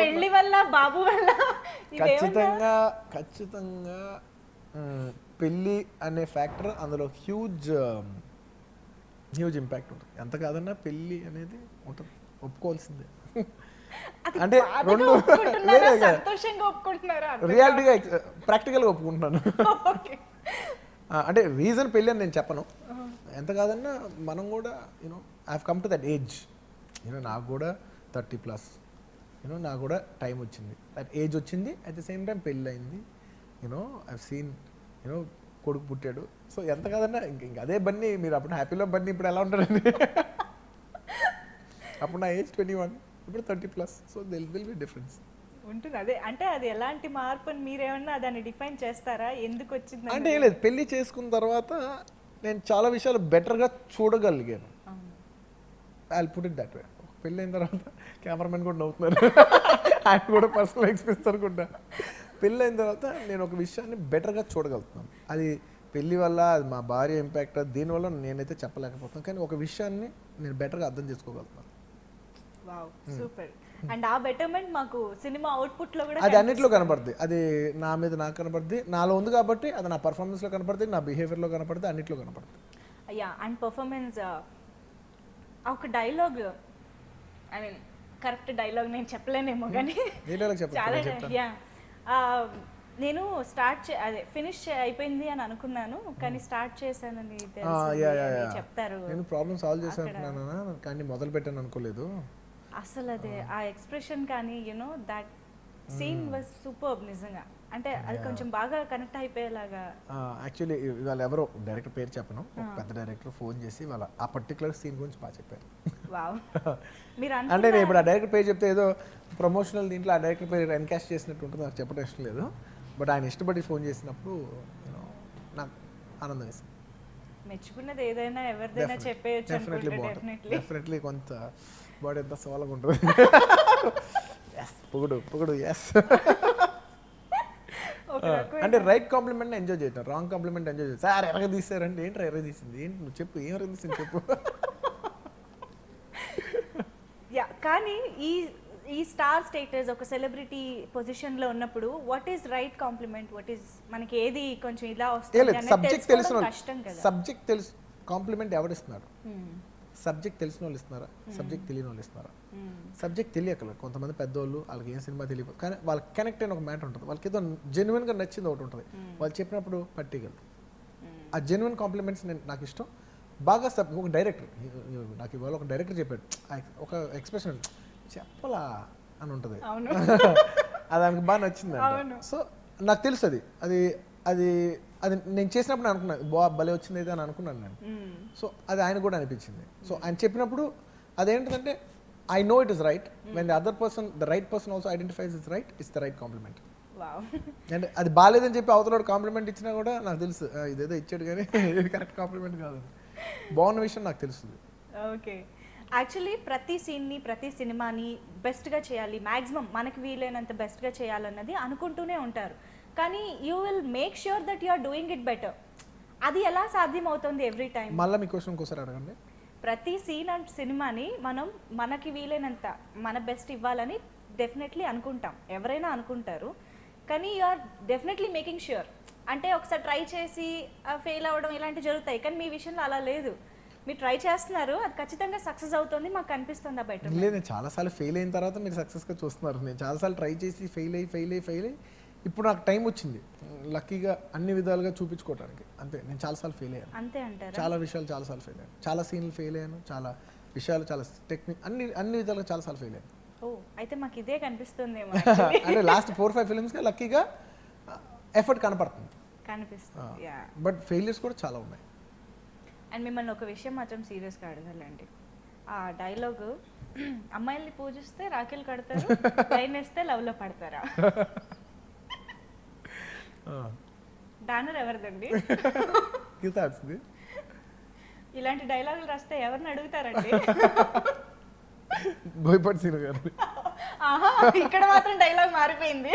S1: పెళ్లి వల్ల, బాబు వల్ల?
S2: ఖచ్చితంగా పెళ్ళి అనే ఫ్యాక్టర్ అందులో హ్యూజ్ ఇంపాక్ట్ ఉంటుంది. ఎంత కాదన్నా పెళ్ళి అనేది ఉంటుంది, ఒప్పుకోవాల్సిందే. అంటే రెండు రియాలిటీగా ప్రాక్టికల్గా ఒప్పుకుంటున్నాను. అంటే రీజన్ పెళ్ళి అని నేను చెప్పను. ఎంత కాదన్నా మనం కూడా I have come to that age. నాకు కూడా 30+. నాకు కూడా టైం వచ్చింది, దట్ ఏజ్ వచ్చింది. అట్ ద సేమ్ టైం పెళ్ళి అయింది. ఐ హావ్ సీన్ కొడుకు పుట్టాడు. సో ఎంత కాదన్నా ఇంక అదే బన్నీ. మీరు అప్పుడు హ్యాపీలో బన్నీ ఇప్పుడు ఎలా ఉంటారండి? అప్పుడు నా ఏజ్ 21, ఇప్పుడు 30+. So there will be difference
S1: ఉంటుంది. అదే అంటే అది ఎలాంటి మార్పు అని మీరేమన్నా దాన్ని డిఫైన్ చేస్తారా? ఎందుకు వచ్చింది
S2: అంటే ఏం లేదు, పెళ్లి చేసుకున్న తర్వాత నేను చాలా విషయాలు బెటర్గా చూడగలిగాను. I will put it that way. పెళ్ళి అయిన తర్వాత కెమెరామెన్ కూడా నవ్వుతున్నారు, ఆయన కూడా పర్సనల్ ఎక్స్పీరియన్స్ అనుకుంటా. పెళ్ళి అయిన తర్వాత నేను ఒక విషయాన్ని బెటర్గా చూడగలుగుతున్నాను. అది పెళ్ళి వల్ల, అది మా భార్య ఇంపాక్ట్, దీనివల్ల నేనైతే చెప్పలేకపోతున్నాను. కానీ ఒక విషయాన్ని నేను బెటర్గా అర్థం చేసుకోగలుగుతాను.
S1: Wow, super. అండ్ ఆ బెటర్మెంట్ మాకు సినిమా అవుట్పుట్ లో కూడా
S2: అది అన్నిట్లో కనపడుతుంది. అది నా మీద నాకు కనపడుతుంది, నాలో ఉంది కాబట్టి అది నా పర్ఫార్మెన్స్ లో కనపడుతుంది, నా బిహేవియర్ లో కనపడుతుంది, అన్నిట్లో కనపడుతుంది.
S1: అయ్యా అండ్ పర్ఫార్మెన్స్ ఒక dialogue, I mean correct dialogue నేను చెప్పలేనేమో కానీ చాలా, యా నేను అదే ఫినిష్ అయిపోయింది అని అనుకున్నాను కానీ స్టార్ట్ చేశానని చెప్తారు.
S2: నేను ప్రాబ్లమ్ సాల్వ్ చేశాను కానీ మొదలు పెట్టాను అనుకోలేదు.
S1: అసలు అదే ఆ ఎక్స్ప్రెషన్ కానీ you know that scene was superb నిజంగా. అంటే అది కొంచెం బాగా కనెక్ట్ అయిపోయేలాగా.
S2: యాక్చువల్లీ ఇవాళ ఎవరో డైరెక్టర్ పేరు చెప్పను, ఒక పెద్ద డైరెక్టర్ ఫోన్ చేసి వాళ్ళ ఆ పర్టికులర్ సీన్ గురించి బాగా చెప్పారు.
S1: వావ్. మీరు
S2: అంటే నేను ఇప్పుడు ఆ డైరెక్టర్ పేరు చెప్తే ఏదో ప్రమోషనల్ దీంట్లో ఆ డైరెక్టర్ పేరు ఎన్కాస్ట్ చేసినట్టు ఉంటుంది, నాకు చెప్పడం ఇష్టం లేదు. బట్ ఆయన ఇష్టపడి ఫోన్ చేసినప్పుడు నాకు ఆనందం వేసింది.
S1: మెచ్చుకున్నది ఏదైనా ఎవరిదైనా చెప్పేయచ్చు
S2: డెఫినెట్లీ
S1: అనుకుంటే
S2: బాగుంటుంది, డెఫినెట్లీ కొంత బాడీ ఎంత సవాలుగా ఉంటుంది. పొగుడు ఎస్. అంటే రైట్ కాంప్లిమెంట్ ఎంజాయ్ చేద్దాం, రాంగ్ కాంప్లిమెంట్ ఎంజాయ్ చేద్దాం. సార్ ఎరగ తీసారంటే ఏంటి ఎరగ తీసింది, ఏంటి నువ్వు చెప్పు, ఏం ఎరగ తీసింది చెప్పు.
S1: యా, కానీ ఈ స్టార్ స్టేటస్ ఒక సెలబ్రిటీ పొజిషన్ లో ఉన్నప్పుడు what is right compliment, what is మనకి ఏది కొంచెం ఇలా వస్తుంది
S2: సబ్జెక్ట్ తెలిసిన
S1: కష్టం కదా.
S2: సబ్జెక్ట్ తెలుసు, కాంప్లిమెంట్ ఎవరిస్తున్నారు? సబ్జెక్ట్ తెలిసిన వాళ్ళు ఇస్తున్నారా, సబ్జెక్ట్ తెలియని వాళ్ళు ఇస్తున్నారా? సబ్జెక్ట్ తెలియకలేదు కొంతమంది పెద్దోళ్ళు, వాళ్ళకి ఏం సినిమా తెలియదు కానీ వాళ్ళకి కనెక్ట్ అయిన ఒక మ్యాటర్ ఉంటుంది, వాళ్ళకి ఏదో జెన్యున్గా నచ్చింది ఒకటి ఉంటుంది, వాళ్ళు చెప్పినప్పుడు పట్టిగలరు. ఆ జెన్యున్ కాంప్లిమెంట్స్ నాకు ఇష్టం బాగా. ఒక డైరెక్టర్ నాకు ఇవాళ ఒక డైరెక్టర్ చెప్పాడు, ఒక ఎక్స్ప్రెషన్ చెప్పలా అని ఉంటుంది, అది ఆయనకు బాగా నచ్చింది. సో నాకు తెలుసు అది అది అది అది నేను చేసినప్పుడు అనుకున్నాను భలే వచ్చింది అయితే అని అనుకున్నాను నేను. సో అది ఆయన కూడా అనిపించింది. సో ఆయన చెప్పినప్పుడు అదేంటంటే I know it is right when the other person the right person also identifies is right, it's the right compliment. అంటే అది బాగాలేదని చెప్పి అవతల కాంప్లిమెంట్ ఇచ్చినా కూడా నాకు తెలుసు ఇదేదో ఇచ్చాడు కానీ ఇది కరెక్ట్ కాంప్లిమెంట్ కాదు, బాగున్న విషయం నాకు తెలుస్తుంది.
S1: ఓకే, యాక్చువల్లీ ప్రతి సీన్ని ప్రతి సినిమాని బెస్ట్గా చేయాలి, మ్యాక్సిమం మనకి వీలైనంత బెస్ట్గా చేయాలన్నది అనుకుంటూనే ఉంటారు. కానీ you will make sure that you are doing it better. అది ఎలా సాధ్యం అవుతుంది ఎవ్రీ టైం?
S2: మళ్ళీ మీ క్వశ్చన్ ఇంకోసారి అడగండి.
S1: ప్రతి సీన్ అండ్ సినిమాని మనం మనకి వీలైనంత మన బెస్ట్ ఇవ్వాలని డెఫినెట్లీ అనుకుంటాం, ఎవరైనా అనుకుంటారు. కానీ you are definitely making sure. అంటే ఒకసారి ట్రై చేసి ఫెయిల్ అవ్వడం ఇలాంటివి జరుగుతాయి, కానీ మీ విషయంలో అలా లేదు. మీరు ట్రై చేస్తున్నారు, అది ఖచ్చితంగా సక్సెస్ అవుతుంది, మాకు కనిపిస్తుంది బయట.
S2: లేదు, నేను చాలాసార్లు ఫెయిల్ అయిన తర్వాత మీరు సక్సెస్గా చూస్తున్నారు. నేను చాలాసార్లు ట్రై చేసి ఫెయిల్ అయ్యి ఇప్పుడు నాకు టైం వచ్చింది లక్కీగా అన్ని విధాలుగా చూపించుకోవడానికి. అంతే, నేను చాలాసార్లు ఫెయిల్ అయ్యాను,
S1: అంతే అంటారు.
S2: చాలా విషయాలు చాలాసార్లు ఫెయిల్ అయ్యాను, చాలా సీన్లు ఫెయిల్ అయ్యాను, చాలా విషయాలు, చాలా టెక్నిక్ అన్ని విధాలుగా చాలాసార్లు ఫెయిల్ అయ్యాను.
S1: ఓ, అయితే మాకు ఇదే కనిపిస్తుంది.
S2: అంటే లాస్ట్ 4-5 ఫిల్మ్స్గా లక్కీగా ఎఫర్ట్ కనిపిస్తుంది. బట్ ఫెయిలియర్స్ కూడా చాలా ఉన్నాయి.
S1: అండ్ మిమ్మల్ని ఒక విషయం మాత్రం సీరియస్గా అడగాలండి. ఆ డైలాగు అమ్మాయిల్ని పూజిస్తే రాఖీలు కడతారు, లైన్ వేస్తే లవ్లో పడతారా? బ్యానర్ ఎవరిదండి? ఇలాంటి డైలాగులు రాస్తే ఎవరిని అడుగుతారండి?
S2: బోయపాటి సీను గారు.
S1: ఇక్కడ మాత్రం డైలాగ్ మారిపోయింది.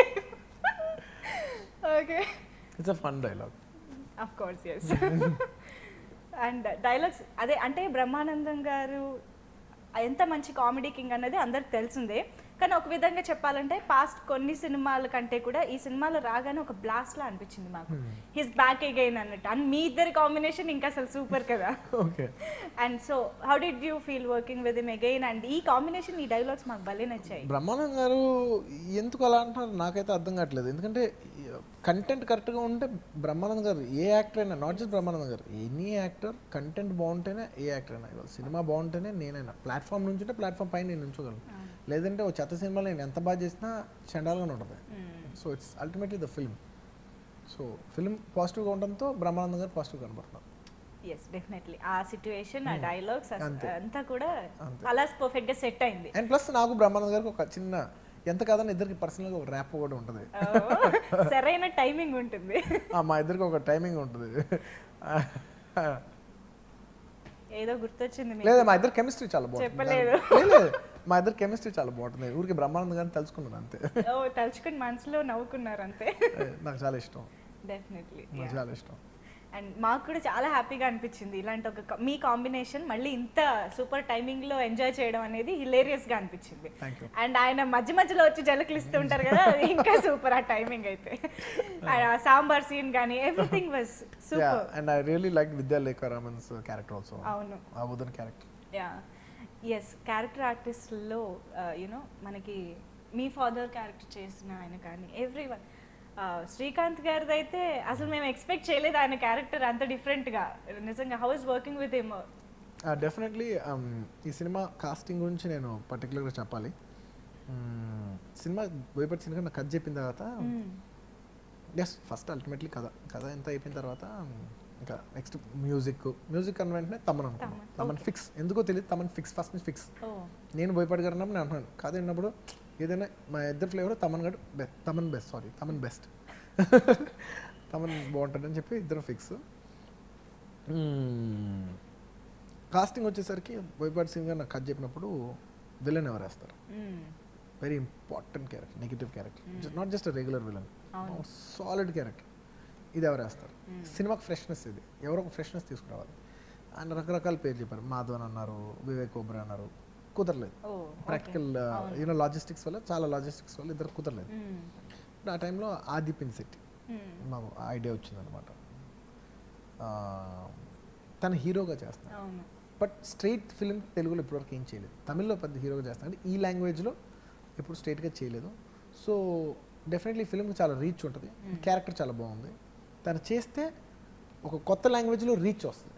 S1: Okay,
S2: it's a fun dialogue.
S1: Of course, yes. And dialogues అదే, అంటే బ్రహ్మానందం గారు ఎంత మంచి కామెడీ కింగ్ అన్నది అందరికి తెలిసిందే. కానీ ఒక విధంగా చెప్పాలంటే పాస్ట్ కొన్ని సినిమాల కంటే కూడా ఈ సినిమాలో రాగానే ఒక బ్లాస్ట్ లా అనిపించింది మాకు. హిస్ బ్యాక్ అగైన్ అన్నట్టు. అండ్ మీ ఇద్దరి కాంబినేషన్ ఇంకా అసలు సూపర్ కదా. And so how did you feel working with him again? And ఈ కాంబినేషన్, ఈ డైలాగ్స్ మాకు భలే నచ్చాయి.
S2: బ్రహ్మానందం గారు ఎందుకు అలా అంటున్నారు నాకైతే అర్థం కావట్లేదు. ఎందుకంటే కంటెంట్ కరెక్ట్గా ఉంటే బ్రహ్మానందం గారు ఏ యాక్టర్ అయినా, నాట్ జస్ట్ బ్రహ్మానందం గారు, ఎనీ యాక్టర్ కంటెంట్ బాగుంటేనే ఏ యాక్టర్ అయినా, ఇవాళ సినిమా బాగుంటేనే నేనైనా ప్లాట్ఫామ్ నుంచి ఉంటే ప్లాట్ఫామ్ పైన నేను ఉంచగలను. లేదంటే ఒక చెత్త సినిమాలో నేను ఎంత బాగా చేసినా చండాలుగానే ఉంటుంది. So it's ultimately the film. So film పాజిటివ్గా ఉండడంతో బ్రహ్మానందం గారు పాజిటివ్గా కనబడుతున్నారు.
S1: ఎస్, డెఫినెట్లీ ఆ సిచ్యువేషన్, ఆ డైలాగ్స్ అంతా కూడా అలా పర్ఫెక్ట్గా సెట్ అయింది.
S2: అండ్ ప్లస్ నాకు బ్రహ్మానందం గారికి ఒక చిన్న, ఎంత కాదని ఇద్దరికి పర్సనల్గా ఒక ర్యాప్ కూడా ఉంటుంది.
S1: సరైన టైమింగ్ ఉంటుంది.
S2: మా ఇద్దరికి ఒక టైమింగ్ ఉంటుంది.
S1: ఏదో గుర్తొచ్చింది.
S2: లేదా మా ఇద్దరు కెమిస్ట్రీ చాలా బాగుంటుంది.
S1: చెప్పలేదు,
S2: మా ఇద్దరు కెమిస్ట్రీ చాలా బాగుంటుంది. ఊరికి బ్రహ్మానందం గారిని తలుచుకున్నాను అంతే.
S1: తలుచుకుని మనసులో నవ్వుకున్నారు అంతే.
S2: నాకు చాలా ఇష్టం,
S1: డెఫినెట్లీ
S2: నాకు చాలా ఇష్టం.
S1: అండ్ మాకు కూడా చాలా హ్యాపీగా అనిపించింది ఇలాంటి ఒక మీ కాంబినేషన్ మళ్ళీ ఇంత సూపర్ టైమింగ్ లో ఎంజాయ్ చేయడం అనేది హిలేరియస్ గా అనిపించింది. అండ్ ఆయన మధ్య మధ్యలో వచ్చి జలకులు ఇస్తూ ఉంటారు కదా, అది ఇంకా సూపర్ ఆ టైమింగ్ అయితే. సాంబార్ సీన్ కానీ everything was super.
S2: And I really like Vidyullekha Raman's character also.
S1: అవును,
S2: ఆ ఉదన్ క్యారెక్టర్.
S1: ఎస్, క్యారెక్టర్ ఆర్టిస్ట్లో యూనో మనకి మీ ఫాదర్ క్యారెక్టర్ చేసిన ఆయన కానీ ఎవ్రీవన్, శ్రీకాంత్ గారిది అయితే అసలు మేము ఎక్స్పెక్ట్ చేయలేదు ఆయన క్యారెక్టర్ అంత డిఫరెంట్గా. నిజంగా how is working with him?
S2: Definitely ఈ సినిమా కాస్టింగ్ గురించి నేను పర్టికులర్గా చెప్పాలి. సినిమా బోయపాటి సినిమా నాకు కథ చెప్పిన తర్వాత ఎస్ ఫస్ట్ అల్టిమేట్లీ కథ ఎంత అయిపోయిన తర్వాత ఇంకా నెక్స్ట్ మ్యూజిక్ అన్న వెంటనే తమన్ అనుకున్నాను. తమన్ ఫిక్స్, ఎందుకో తెలియదు, తమన్ ఫిక్స్, ఫస్ట్ నుంచి ఫిక్స్. నేను బోయపాటి గారు అన్నప్పుడు నేను అంటున్నాను కథ విన్నప్పుడు ఏదైనా మా ఇద్దరు ఫ్లేవర్ తమన్ బెస్ట్ తమన్ బాగుంటుందని చెప్పి ఇద్దరు ఫిక్స్. కాస్టింగ్ వచ్చేసరికి బోయపాటి సింగ్ గారు నాకు కథ చెప్పినప్పుడు విలన్ ఎవరు వేస్తారు, very important character, negative character, not just regular villain, solid character, ఇది ఎవరు వేస్తారు. సినిమాకి ఫ్రెష్నెస్, ఇది ఎవరో ఒక ఫ్రెష్నెస్ తీసుకురావాలి. ఆయన రకరకాల పేరు చెప్పారు, మాధవన్ అన్నారు, వివేక్ ఓబ్రా అన్నారు, కుదరలేదు. ప్రాక్టికల్ లాజిస్టిక్స్ వల్ల, చాలా లాజిస్టిక్స్ వల్ల ఇద్దరు కుదరలేదు. ఆ టైంలో ఆది పిన్సెట్టి మాకు ఐడియా వచ్చిందనమాట. తను హీరోగా చేస్తాను, బట్ స్ట్రైట్ ఫిల్మ్ తెలుగులో ఇప్పటివరకు ఏం చేయలేదు. తమిళ్లో పెద్ద హీరోగా చేస్తాను, అంటే ఈ లాంగ్వేజ్లో ఎప్పుడు స్ట్రైట్గా చేయలేదు. సో డెఫినెట్లీ ఫిల్మ్కి చాలా రీచ్ ఉంటుంది, క్యారెక్టర్ చాలా బాగుంది. తను చేస్తే ఒక కొత్త లాంగ్వేజ్లో రీచ్ వస్తుంది.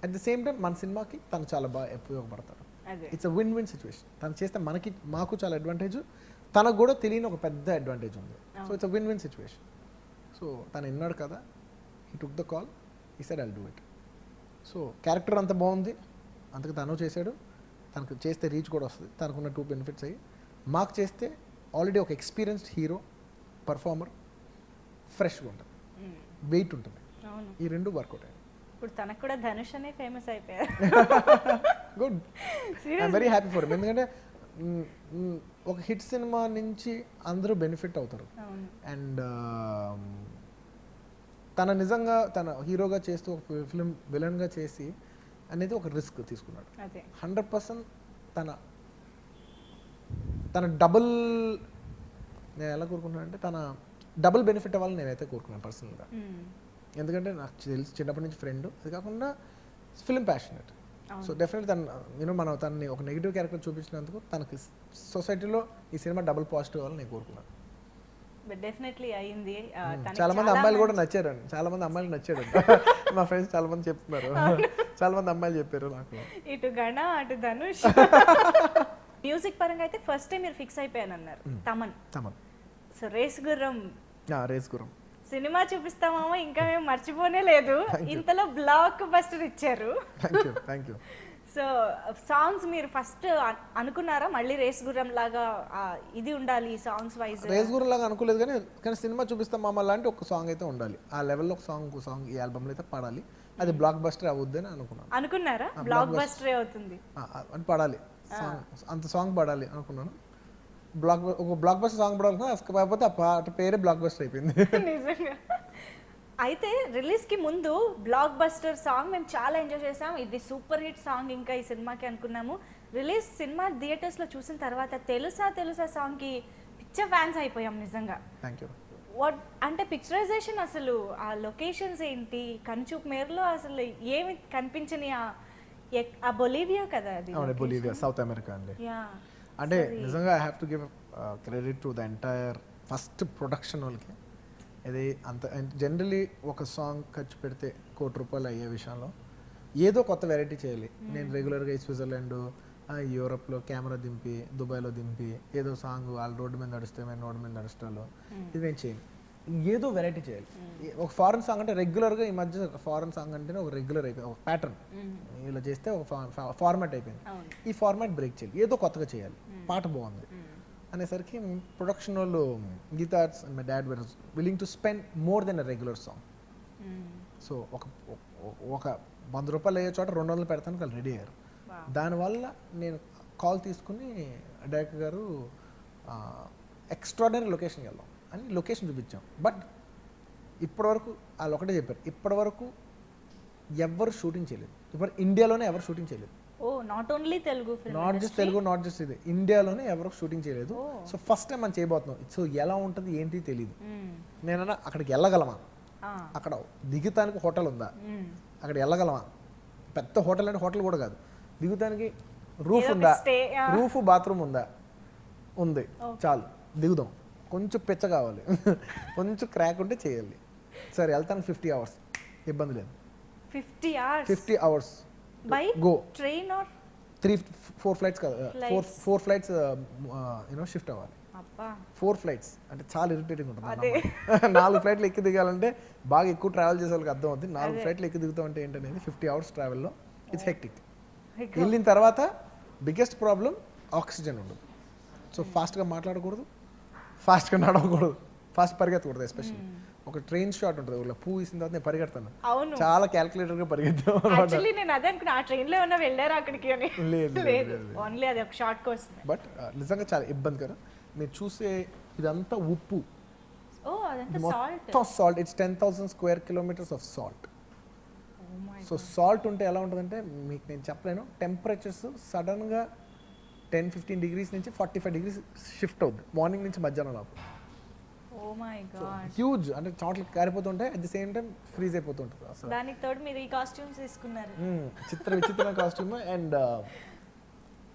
S2: అట్ ది సేమ్ టైం మన సినిమాకి తను చాలా బాగా ఉపయోగపడతాడు. It's a win win situation. తను చేస్తే మాకు చాలా అడ్వాంటేజ్, తనకు కూడా తెలియని ఒక పెద్ద అడ్వాంటేజ్ ఉంది. So it's a win win situation. So తను విన్నాడు కదా, he took the call, he said I'll do it. So character అంత బాగుంది, అంతకు తను చేశాడు, తనకు చేస్తే రీచ్ కూడా వస్తుంది. తనకున్న 2 బెనిఫిట్స్ అయ్యి మాకు చేస్తే ఆల్రెడీ ఒక ఎక్స్పీరియన్స్డ్ హీరో, పర్ఫార్మర్, ఫ్రెష్గా ఉంటుంది, వెయిట్ ఉంటుంది, ఈ రెండు వర్కౌట్ అయ్యాయి.
S1: ఇప్పుడు తనకు కూడా ధనుష్ అనే ఫేమస్ అయిపోయారు.
S2: Good, I'm very happy for him. ఎందుకంటే ఒక హిట్ సినిమా నుంచి అందరూ బెనిఫిట్ అవుతారు. అండ్ తన నిజంగా తన హీరోగా చేస్తూ ఒక ఫిల్మ్ విలన్గా చేసి అనేది ఒక రిస్క్ తీసుకున్నాడు. 100% తన డబుల్, నేను ఎలా కోరుకుంటున్నాను అంటే తన డబుల్ బెనిఫిట్ అవ్వాలని నేనైతే కోరుకున్నాను పర్సనల్గా. ఎందుకంటే నాకు తెలిసి చిన్నప్పటి నుంచి ఫ్రెండ్, అది కాకుండా ఫిల్మ్ ప్యాషనెట్. సో డెఫినెట్లీ మనం తనని ఒక నెగిటివ్ క్యారెక్టర్ చూపించినందుకు తనకి సొసైటీలో ఈ సినిమా డబుల్ పాజిటివ్ అవ్వాలని నేను కోరుకున్నాను.
S1: డెఫినెట్లీ అయ్యింది.
S2: చాలా మంది అమ్మాయిలు కూడా నచ్చారండి, చాలా మంది అమ్మాయిలు నచ్చాడు. మా ఫ్రెండ్స్ చాలా మంది చెప్తున్నారు, చాలా మంది అమ్మాయిలు చెప్పారు నాకు.
S1: ఇటు గణ అటు ధనుష్. మ్యూజిక్ పరంగా అయితే ఫస్ట్ టైం మీరు ఫిక్స్ అయిపోయానన్నారు, తమన్. సో రేస్ గుర్రం సినిమా చూపిస్తామా, ఇంకా మేము మర్చిపోనే లేదు. ఇంతలో బ్లాక్ బస్టర్ ఇచ్చారు. సో సాంగ్స్ మీరు ఫస్ట్ అనుకున్నారా మళ్ళీ రేస్ గుర్రం లాగా ఇది ఉండాలి సాంగ్స్ వైజ్?
S2: రేస్ గుర్రం లాగా అనుకోలేదు, కానీ సినిమా చూపిస్తాం మామ లాంటి ఒక సాంగ్ అయితే ఉండాలి. ఆ లెవెల్లో ఒక సాంగ్ ఈ ఆల్బమ్లో అయితే పాడాలి. అది బ్లాక్ బస్టర్ అవుద్దని
S1: అనుకున్నారా? బ్లాక్ బస్టర్ అవుతుంది
S2: అని పాడాలి, అంత సాంగ్ పాడాలి అనుకున్నాను. ఒక బ్లాక్ బస్టర్ సాంగ్ పాడాలనుకున్నా, కాకపోతే ఆ పాట పేరే బ్లాక్ బస్టర్ అయిపోయింది.
S1: నిజంగా. అయితే రిలీజ్కి ముందు బ్లాక్ బస్టర్ సాంగ్ మేము చాలా ఎంజాయ్ చేసాం, ఇది సూపర్ హిట్ సాంగ్ ఇంకా ఈ సినిమాకి అనుకున్నాము. రిలీజ్ సినిమా థియేటర్స్లో చూసిన తర్వాత తెలుసా సాంగ్కి పిచ్చ ఫ్యాన్స్ అయిపోయాం నిజంగా.
S2: Thank you.
S1: వాట్ అంటే పిక్చరైజేషన్, అసలు ఆ లొకేషన్స్ ఏంటి, కనుచూపు మేరలో అసలు ఏమి కనిపించని ఆ బొలీవియా కదా అది?
S2: బొలీవియా, సౌత్ అమెరికా అండి. అంటే నిజంగా I have to give credit to the entire first production వాళ్ళకి. ఇది అంత జనరలీ ఒక సాంగ్ ఖర్చు పెడితే ₹1,00,00,000 అయ్యే విషయంలో ఏదో కొత్త వెరైటీ చేయాలి. నేను రెగ్యులర్గా ఈ స్విట్జర్లాండ్, యూరోప్లో కెమెరా దింపి, దుబాయ్లో దింపి ఏదో సాంగ్ వాళ్ళు రోడ్డు మీద నడుస్తే మేము రోడ్డు మీద నడుస్తాలో, ఇది నేను చేయను. ఏదో వెరైటీ చేయాలి. ఒక ఫారెన్ సాంగ్ అంటే రెగ్యులర్గా ఈ మధ్య ఫారెన్ సాంగ్ అంటేనే ఒక రెగ్యులర్ అయిపోయింది, ఒక ప్యాటర్న్. ఇలా చేస్తే ఒక ఫార్మాట్ అయిపోయింది. ఈ ఫార్మాట్ బ్రేక్ చేయాలి, ఏదో కొత్తగా చేయాలి, పాట బాగుంది అనేసరికి ప్రొడక్షన్ వాళ్ళు Geetha Arts and my dad were willing to spend more than a regular song. So ఒక ₹100 అయ్యే చోట 200 పెడతానికి వాళ్ళు రెడీ అయ్యారు. దానివల్ల నేను కాల్ తీసుకుని డైరెక్టర్ గారు ఎక్స్ట్రాడినరీ లొకేషన్కి వెళ్దాం అని లొకేషన్ చూపించాం. బట్ ఇప్పటివరకు వాళ్ళు ఒకటే చెప్పారు, ఇప్పటివరకు ఎవరు షూటింగ్ చేయలేదు, ఇప్పుడు ఇండియాలోనే ఎవరు షూటింగ్ చేయలేదు.
S1: Not only Telugu,
S2: not just Telugu, not just ఇది, ఇండియాలోనే ఎవరు షూటింగ్ చేయలేదు. సో ఫస్ట్ టైం మనం చేయబోతున్నాం. సో ఎలా ఉంటుంది ఏంటి తెలియదు. నేనన్నా అక్కడికి వెళ్ళగలమా, అక్కడ దిగుతానికి హోటల్ ఉందా, అక్కడ వెళ్ళగలమా, పెద్ద హోటల్ అంటే హోటల్ కూడా కాదు, దిగుతానికి రూఫ్ ఉందా, రూఫ్ బాత్రూమ్ ఉందా, ఉంది, చాలు దిగుదాం. కొంచెం పిచ్చ కావాలి, కొంచెం క్రాక్ ఉంటే చేయాలి. సరే వెళ్తానికి 50 hours, ఇబ్బంది లేదు.
S1: 50 hours by
S2: go
S1: train or
S2: 4 flights కదా,
S1: Flights.
S2: 4 ఫ్లైట్స్ షిఫ్ట్ అవ్వాలి.
S1: అబ్బా
S2: 4 ఫ్లైట్స్ అంటే చాలా ఇరిటేటింగ్ ఉంటుంది
S1: అదే.
S2: అన్నమాట. 4 ఫ్లైట్లు ఎక్కి దిగాలంటే బాగా ఎక్కువ ట్రావెల్ చేసే వాళ్ళకి అర్థం అవుతుంది. 4
S1: అదే.
S2: ఫ్లైట్లు ఎక్కి దిగుతాం అంటే ఏంటనేది 50 అవర్స్ ట్రావెల్లో ఇట్స్ హెక్టిక్.
S1: My God.
S2: వెళ్ళిన తర్వాత బిగ్గెస్ట్ ప్రాబ్లం ఆక్సిజన్ ఉండదు. సో ఫాస్ట్గా మాట్లాడకూడదు, ఫాస్ట్గా నడవకూడదు, ఫాస్ట్ పరిగెత్తకూడదు. ఎస్పెషల్లీ ఒక ట్రైన్ షాట్ ఉంటుంది, ఊళ్ళో పువ్వు వేసిన తర్వాత నేను పరిగెడతాను,
S1: అవును
S2: చాలా క్యాల్కులేటర్గా పరిగెత్తాం అనమాట.
S1: యాక్చువల్లీ నేను అదే అనుకున్నా ఆ ట్రైన్ లో ఏమన్నా వెళ్ళారా అక్కడికి అని.
S2: లేదు,
S1: లేదు ఓన్లీ అది ఒక షార్ట్ కోసమే.
S2: బట్ నిజంగా చాలా ఇబ్బందికరం. మీరు చూసే ఇదంతా ఉప్పు,
S1: ఓ అదంతా సాల్ట్.
S2: మొత్తం salt. It's 10,000 square kilometres of salt.
S1: Oh my
S2: so salt ఉంటే ఎలా ఉంటుందంటే మీకు నేను చెప్పలేను. టెంపరేచర్స్ సడన్గా 10-15 డిగ్రీస్ నుంచి 45 డిగ్రీస్ షిఫ్ట్ అవుద్ది మార్నింగ్ నుంచి మధ్యాహ్నం లోపు.
S1: ఓ మై గాడ్.
S2: హ్యూజ్, అంటే చోట్ల కారిపోతుంటాయి, at the same time freeze అయిపోతుంటుంది అసలు.
S1: దానికి తోడు మీరు ఈ కాస్ట్యూమ్స్ తీసుకున్నారు.
S2: విచిత్రమైన కాస్ట్యూమ్. అండ్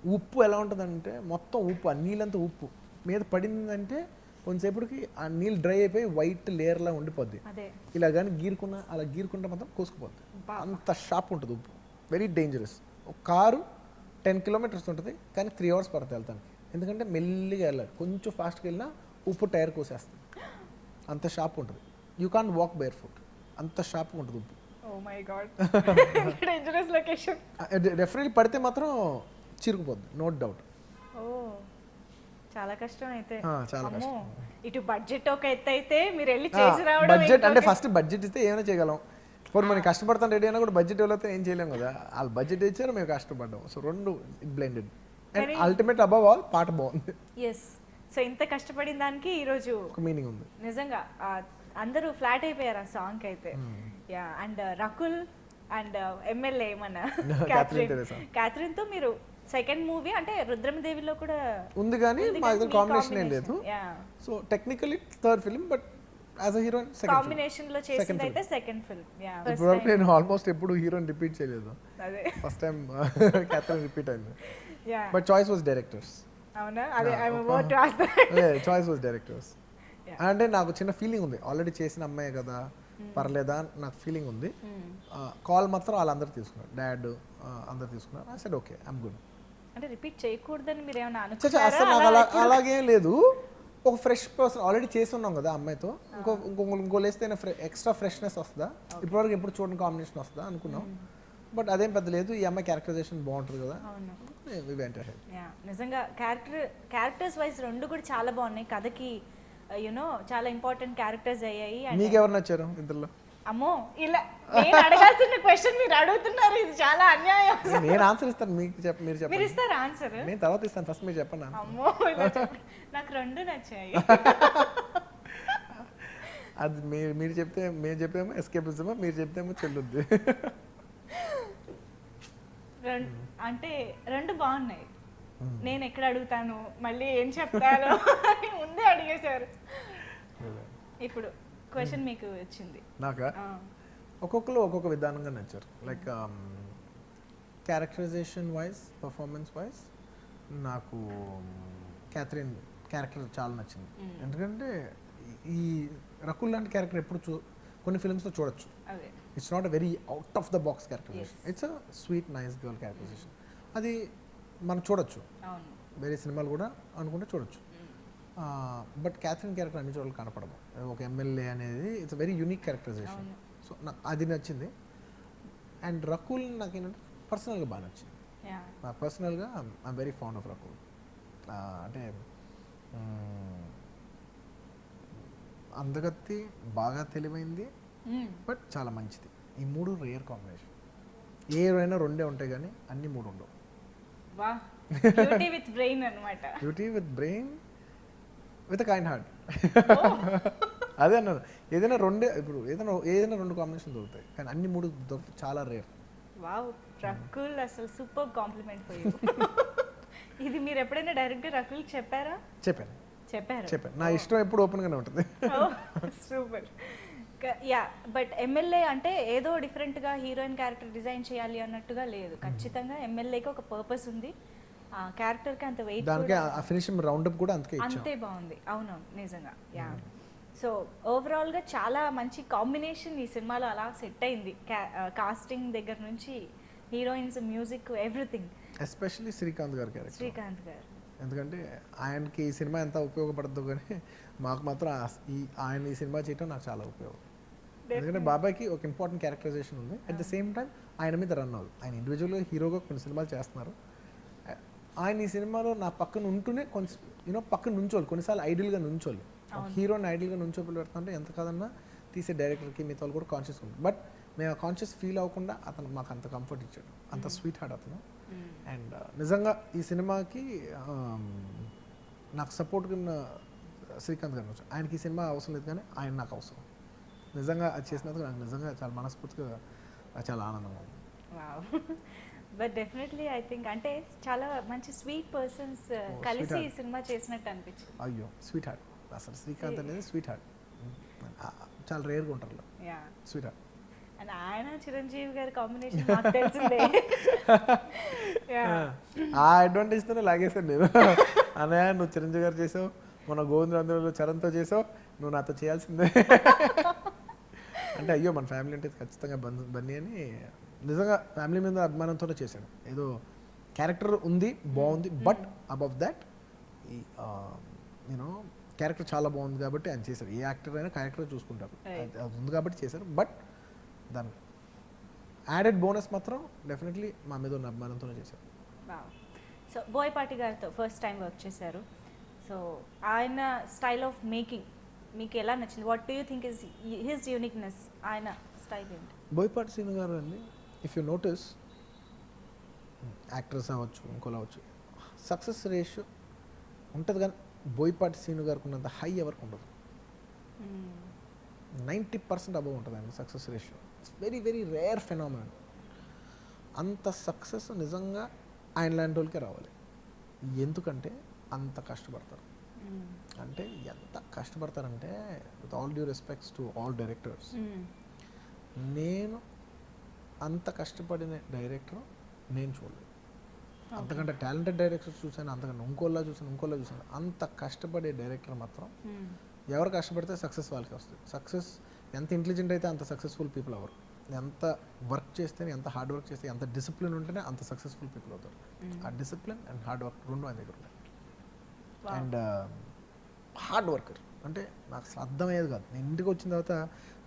S2: ఉప్పు ఎలా ఉంటుందంటే మొత్తం ఉప్పు, ఆ నీళ్ళంతా ఉప్పు మీద పడిందంటే కొంతసేపటికి ఆ నీళ్ళు డ్రై అయిపోయి వైట్ లేయర్లా ఉండిపోద్ది.
S1: అదే
S2: ఇలా కానీ అలా గీరుకుంటే మాత్రం కోసుకుపోద్ది. అంత షార్ప్ ఉంటుంది ఉప్పు, వెరీ డేంజరస్. ఒక కారు 10 కిలోమీటర్స్ ఉంటుంది కానీ 3 అవర్స్ పడుతుంది వెళ్తానికి. ఎందుకంటే మెల్లిగా వెళ్ళాలి, కొంచెం ఫాస్ట్గా వెళ్ళినా ఉప్పు టైర్ కోసేస్తుంది. అంత షార్ప్ ఉంటుంది. You can't walk bare foot, అంత షార్ప్గా ఉంటుంది ఉప్పు.
S1: Oh my god dangerous location.
S2: Definitely పడితే మాత్రం చిరుకుపోద్ది, నో డౌట్.
S1: ఓ చాలా కష్టం అయితే.
S2: చాలా
S1: అమ్మో,
S2: కష్టం.
S1: ఇటు బడ్జెట్ ఒక ఎత్తు అయితే మీరు వెళ్ళి చేసి రావడం
S2: బడ్జెట్ అంటే
S1: ఇంకొక-
S2: ఫస్ట్ బడ్జెట్ ఇస్తే ఏమైనా చేయగలం. ఇప్పుడు మనం కష్టపడతాం రెడీ అయినా కూడా బడ్జెట్ ఇవ్వలేకపోతే ఏం చేయలేం కదా. వాళ్ళు బడ్జెట్ ఇచ్చారు, మేము కష్టపడ్డాం. సో రెండు బ్లెండెడ్. అండ్
S1: కానీ-
S2: అల్టిమేట్ అబవ్ ఆల్ పాట బాగుంది,
S1: ఎస్. సో ఇంత కష్టపడిన దానికి ఈరోజు
S2: ఒక మీనింగ్ ఉంది.
S1: నిజంగా అందరూ ఫ్లాట్ అయిపోయారు ఆ సాంగ్ అయితే. Yeah and Rakul and MLA మన
S2: Catherine Teresa.
S1: క్యాథరిన్ తో మీరు సెకండ్ మూవీ అంటే రుద్రమదేవిలో కూడా
S2: ఉంది కానీ మా దగ్గర
S1: మీ
S2: కాంబినేషన్ ఏం లేదు.
S1: combination. Yeah.
S2: So technically third film, but as a heroine second.
S1: Combination లో చేసింది అయితే సెకండ్ ఫిల్మ్. యా
S2: ఇప్పటివరకు నేను ఆల్మోస్ట్ ఎప్పుడు హీరోయిన్ రిపీట్ చేయలేదు.
S1: అదే
S2: ఫస్ట్ టైం క్యాథరిన్ రిపీట్ అయింది.
S1: Yeah
S2: but choice was directors.
S1: అవునా అదే I am about to ask
S2: choice was directors. అంటే నాకు చిన్న ఫీలింగ్ ఉంది, ఆల్రెడీ చేసిన అమ్మాయి కదా పర్లేదా నాకు ఫీలింగ్ ఉంది. కాల్ మాత్రం వాళ్ళందరూ తీసుకున్నారు, డాడ్ అందరు తీసుకున్నారు. I said okay I'm good.
S1: అంటే రిపీట్ చేయకూడదని మీరు ఏమైనా
S2: అసలు నాకు
S1: అనుకుంటారా?
S2: అలాగే లేదు. ఒక ఫ్రెష్ పర్సన్ ఆల్రెడీ చేసి ఉన్నాం కదా అమ్మాయితో, ఇంకో లేస్తే ఎక్స్ట్రా ఫ్రెష్నెస్ వస్తుందా, ఇప్పటివరకు ఎప్పుడు చూడని కాంబినేషన్ వస్తుందా అనుకున్నాం. బట్ అదేం పెద్ద లేదు, ఈ అమ్మాయి క్యారెక్టరైజేషన్ బాగుంటుంది కదా.
S1: అవును
S2: We went ahead.
S1: యా నిజంగా క్యారెక్టర్స్ వైజ్ రెండు కూడా చాలా బాగున్నాయి. కథకి యునో చాలా ఇంపార్టెంట్ క్యారెక్టర్స్ అయ్యాయి. And
S2: మీకు ఎవరు నచ్చారు ఇందులో?
S1: అమ్మో ఇలా నేను అడగాల్సిన క్వశ్చన్ మీరు అడుగుతున్నారు, ఇది చాలా అన్యాయం.
S2: నేను ఆన్సర్ ఇస్తాను, మీరు
S1: మీరు
S2: చెప్పండి.
S1: ఇస్తారా ఆన్సర్?
S2: నేను తర్వాత ఇస్తాను, ఫస్ట్ మీరు చెప్పండి.
S1: అమ్మో ఇలా నాకు రెండు నచ్చాయి.
S2: అది మీరు చెప్తే మేము చెప్పేమో ఎస్కేపిజమా, మీరు చెప్తేమో చెల్లుద్ది.
S1: అంటే రెండు బాగున్నాయి. నేను ఎక్కడ అడుగుతాను మళ్ళీ ఏం చెప్తాను అని ముందే అడిగేశారు. ఇప్పుడు క్వశ్చన్ మీకు వచ్చింది.
S2: నాకా ఒక్కొక్కరు ఒక్కొక్క విధానంగా నచ్చారు. Like characterization wise, performance wise నాకు క్యాథరిన్ క్యారెక్టర్ చాలా నచ్చింది. ఎందుకంటే ఈ రకుల్ లాంటి క్యారెక్టర్ ఎప్పుడు కొన్ని ఫిల్మ్స్లో చూడొచ్చు.
S1: అదే
S2: it's not a very out of the box characterization, it's a sweet nice girl characterization. అది మనం చూడొచ్చు,
S1: అవును
S2: వేరే సినిమాలు కూడా అనుకుంటే చూడొచ్చు. బట్ క్యాథరిన్ క్యారెక్టర్ అన్ని చోట్ల కనపడదు. ఒక ఎమ్మెల్యే అనేది it's very unique characterization. So నాకు అది నచ్చింది. అండ్ రకుల్ నాకు ఏంటంటే పర్సనల్గా బాగా నచ్చింది. నాకు పర్సనల్గా I'm very fond of Rakul. అంటే అందగత్తి, బాగా తెలివైంది, బట్ చాలా మంచిది. ఈ మూడు రేర్ కాంబినేషన్. ఏవైనా రెండే ఉంటాయి కానీ అన్ని మూడు ఉండవు.
S1: వా బ్యూటీ విత్ బ్రెయిన్ అన్నమాట.
S2: Beauty with brain with kind heart. అదే అన్నారు, ఏదైనా రెండే, ఇప్పుడు ఏదైనా రెండు కాంబినేషన్ దొరుకుతాయి కానీ అన్ని మూడు దొరుకుతాయి, చాలా రేర్.
S1: వావ్ రకుల్ అసలు సూపర్ కాంప్లిమెంట్ ఫర్ యూ. ఇది మీరు ఎప్పుడైనా డైరెక్ట్ రకుల్ చెప్పారా?
S2: చెప్పాను. నా ఇష్టం ఎప్పుడు ఓపెన్గానే ఉంటుంది.
S1: సూపర్. యా బట్ ఎమ్మెల్యే అంటే ఏదో డిఫరెంట్గా హీరోయిన్ క్యారెక్టర్ డిజైన్ చేయాలి అన్నట్టుగా లేదు. ఖచ్చితంగా ఎమ్మెల్యేకి ఒక పర్పస్ ఉంది, ఆ క్యారెక్టర్కి అంత వెయిట్,
S2: దానికి ఆ ఫినిషింగ్ రౌండప్ కూడా
S1: అంతే బాగుంది. అవునవును నిజంగా. యా సో ఓవరాల్గా చాలా మంచి కాంబినేషన్ ఈ సినిమాలో అలా సెట్ అయింది. కాస్టింగ్ దగ్గర నుంచి heroines, music, everything.
S2: Especially Srikanth గారి క్యారెక్టర్.
S1: శ్రీకాంత్ గారు
S2: ఎందుకంటే ఆయనకి ఈ సినిమా ఎంత ఉపయోగపడద్దు కానీ మాకు మాత్రం ఆయన ఈ సినిమా చేయటం నాకు చాలా ఉపయోగం. ఎందుకంటే బాబాయ్కి ఒక ఇంపార్టెంట్ క్యారెక్టరైజేషన్ ఉంది, అట్ ద సేమ్ టైం ఆయన మీద రన్ అవ్వాలి. ఆయన ఇండివిజువల్గా హీరోగా కొన్ని సినిమాలు చేస్తున్నారు, ఆయన ఈ సినిమాలో నా పక్కన ఉంటూనే కొంచెం పక్కన నుంచోవాలి, కొన్నిసార్లు ఐడియల్గా నుంచోవాలి. హీరోని ఐడియల్గా నుంచోపలు పెడుతుంటే ఎంత కాదన్నా తీసే డైరెక్టర్కి మిగతా వాళ్ళు కూడా కాన్షియస్ ఉంది. బట్ మేము ఆ కాన్షియస్ ఫీల్ అవ్వకుండా అతను మాకు అంత కంఫర్ట్ ఇచ్చాడు, అంత స్వీట్ హార్ట్ అతను. అండ్ నిజంగా ఈ సినిమాకి నాకు సపోర్ట్గా ఉన్న శ్రీకాంత్ గారు, ఆయనకి ఈ సినిమా అవసరం లేదు కానీ ఆయన నాకు అవసరం. నిజంగా అది చేసినందుకు నాకు నిజంగా చాలా మనస్ఫూర్తిగా చాలా ఆనందంగా ఉంది.
S1: బట్ డెఫినెట్లీ ఐ థింక్ అంటే చాలా మంచి స్వీట్ పర్సన్స్ కలిసి ఈ సినిమా చేసినట్టు అనిపించింది.
S2: అయ్యో స్వీట్ హార్ట్, అసలు శ్రీకాంత్ అనేది స్వీట్ హార్ట్, చాలా రేర్గా ఉంటారు స్వీట్ హార్ట్.
S1: అండ్ ఆయన చిరంజీవి గారి కాంబినేషన్ నాకు తెలిసిందే.
S2: ఆ అడ్వాంటేజ్తోనే లాగేశాను నేను. అన్నయ్య నువ్వు చిరంజీవి గారు చేసావు, మన గోవిందరాజులో చరణ్తో చేసావు, నువ్వు నాతో చేయాల్సిందే అంటే అయ్యో మన ఫ్యామిలీ అంటే ఖచ్చితంగా బన్నీ అని నిజంగా ఫ్యామిలీ మీద అభిమానంతోనే చేశాడు. ఏదో క్యారెక్టర్ ఉంది బాగుంది, బట్ అబవ్ దాట్ ఈ యూనో క్యారెక్టర్ చాలా బాగుంది కాబట్టి ఆయన చేశారు. ఏ యాక్టర్ అయినా క్యారెక్టర్ చూసుకుంటారు, అది ఉంది కాబట్టి చేశారు. బట్ దాని యాడెడ్ బోనస్ మాత్రం డెఫినెట్లీ మా మీద ఉన్న అభిమానంతోనే చేశారు.
S1: సో బోయపాటి గారితో ఫస్ట్ టైం వర్క్ చేశారు. సో ఆయన స్టైల్ ఆఫ్ మేకింగ్ మీకు ఎలా నచ్చింది? What do you think is his uniqueness? ఆయన స్టైల్ ఏంటి?
S2: బోయపాటి శ్రీను గారు అండి, ఇఫ్ యూ నోటీస్ యాక్టర్స్ అవ్వచ్చు ఇంకోలా అవ్వచ్చు, సక్సెస్ రేషియో ఉంటుంది కానీ బోయపాటి శ్రీను గారికి ఉన్నంత హై ఎవరికి ఉండదు. 90% అబవ్ ఉంటుంది ఆయన success ratio. It's very very rare phenomenon. అంత సక్సెస్ నిజంగా ఆయన లాంటి వాళ్ళకే రావాలి. ఎందుకంటే అంత కష్టపడతారు. అంటే ఎంత కష్టపడతారంటే with all due respects to all directors, నేను అంత కష్టపడిన డైరెక్టర్ నేను చూడలేదు. అంతకంటే టాలెంటెడ్ డైరెక్టర్స్ చూసాను, అంతకంటే ఇంకోలా చూసాను. అంత కష్టపడే డైరెక్టర్ మాత్రం ఎవరు కష్టపడితే సక్సెస్ వాళ్ళకి వస్తుంది. సక్సెస్ ఎంత ఇంటెలిజెంట్ అయితే అంత సక్సెస్ఫుల్ పీపుల్ అవ్వరు. ఎంత వర్క్ చేస్తేనే, ఎంత హార్డ్ వర్క్ చేస్తే, ఎంత డిసిప్లిన్ ఉంటేనే అంత సక్సెస్ఫుల్ పీపుల్ అవుతారు. ఆ డిసిప్లిన్ అండ్ హార్డ్ వర్క్ రెండు ఆయన దగ్గర ఉన్నాయి. అండ్ హార్డ్ వర్కర్ అంటే నాకు అసలు అర్థమయ్యేది కాదు. నేను ఇంటికి వచ్చిన తర్వాత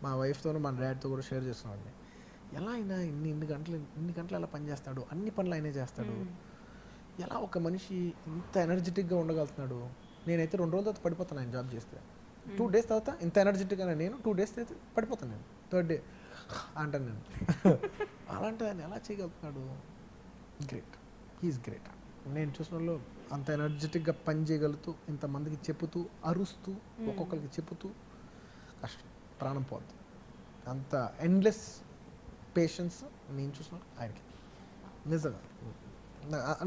S2: మా వైఫ్తోనూ మా డాడ్తో కూడా షేర్ చేస్తున్నాను, ఎలా అయినా ఇన్ని గంటలు ఎలా పని చేస్తాడు, అన్ని పనులు అయినా చేస్తాడు, ఎలా ఒక మనిషి ఇంత ఎనర్జెటిక్గా ఉండగలుగుతున్నాడు. నేనైతే 2 రోజుల తర్వాత పడిపోతాను ఆయన జాబ్ చేస్తే. 2 days తర్వాత ఇంత ఎనర్జెటిక్గా నేను 2 days అయితే పడిపోతాను. నేను 3rd day అంటాను నేను. అలాంటి ఆయన ఎలా చేయగలుగుతున్నాడు? Great, he's great. నేను చూసిన వాళ్ళు అంత ఎనర్జెటిక్గా పని చేయగలుగుతూ, ఇంతమందికి చెప్పుతూ, అరుస్తూ, ఒక్కొక్కరికి చెప్పుతూ కష్టం, ప్రాణం పోద్ది. అంత ఎండ్లెస్ పేషెన్స్ నేను చూసిన ఆయనకి. నిజంగా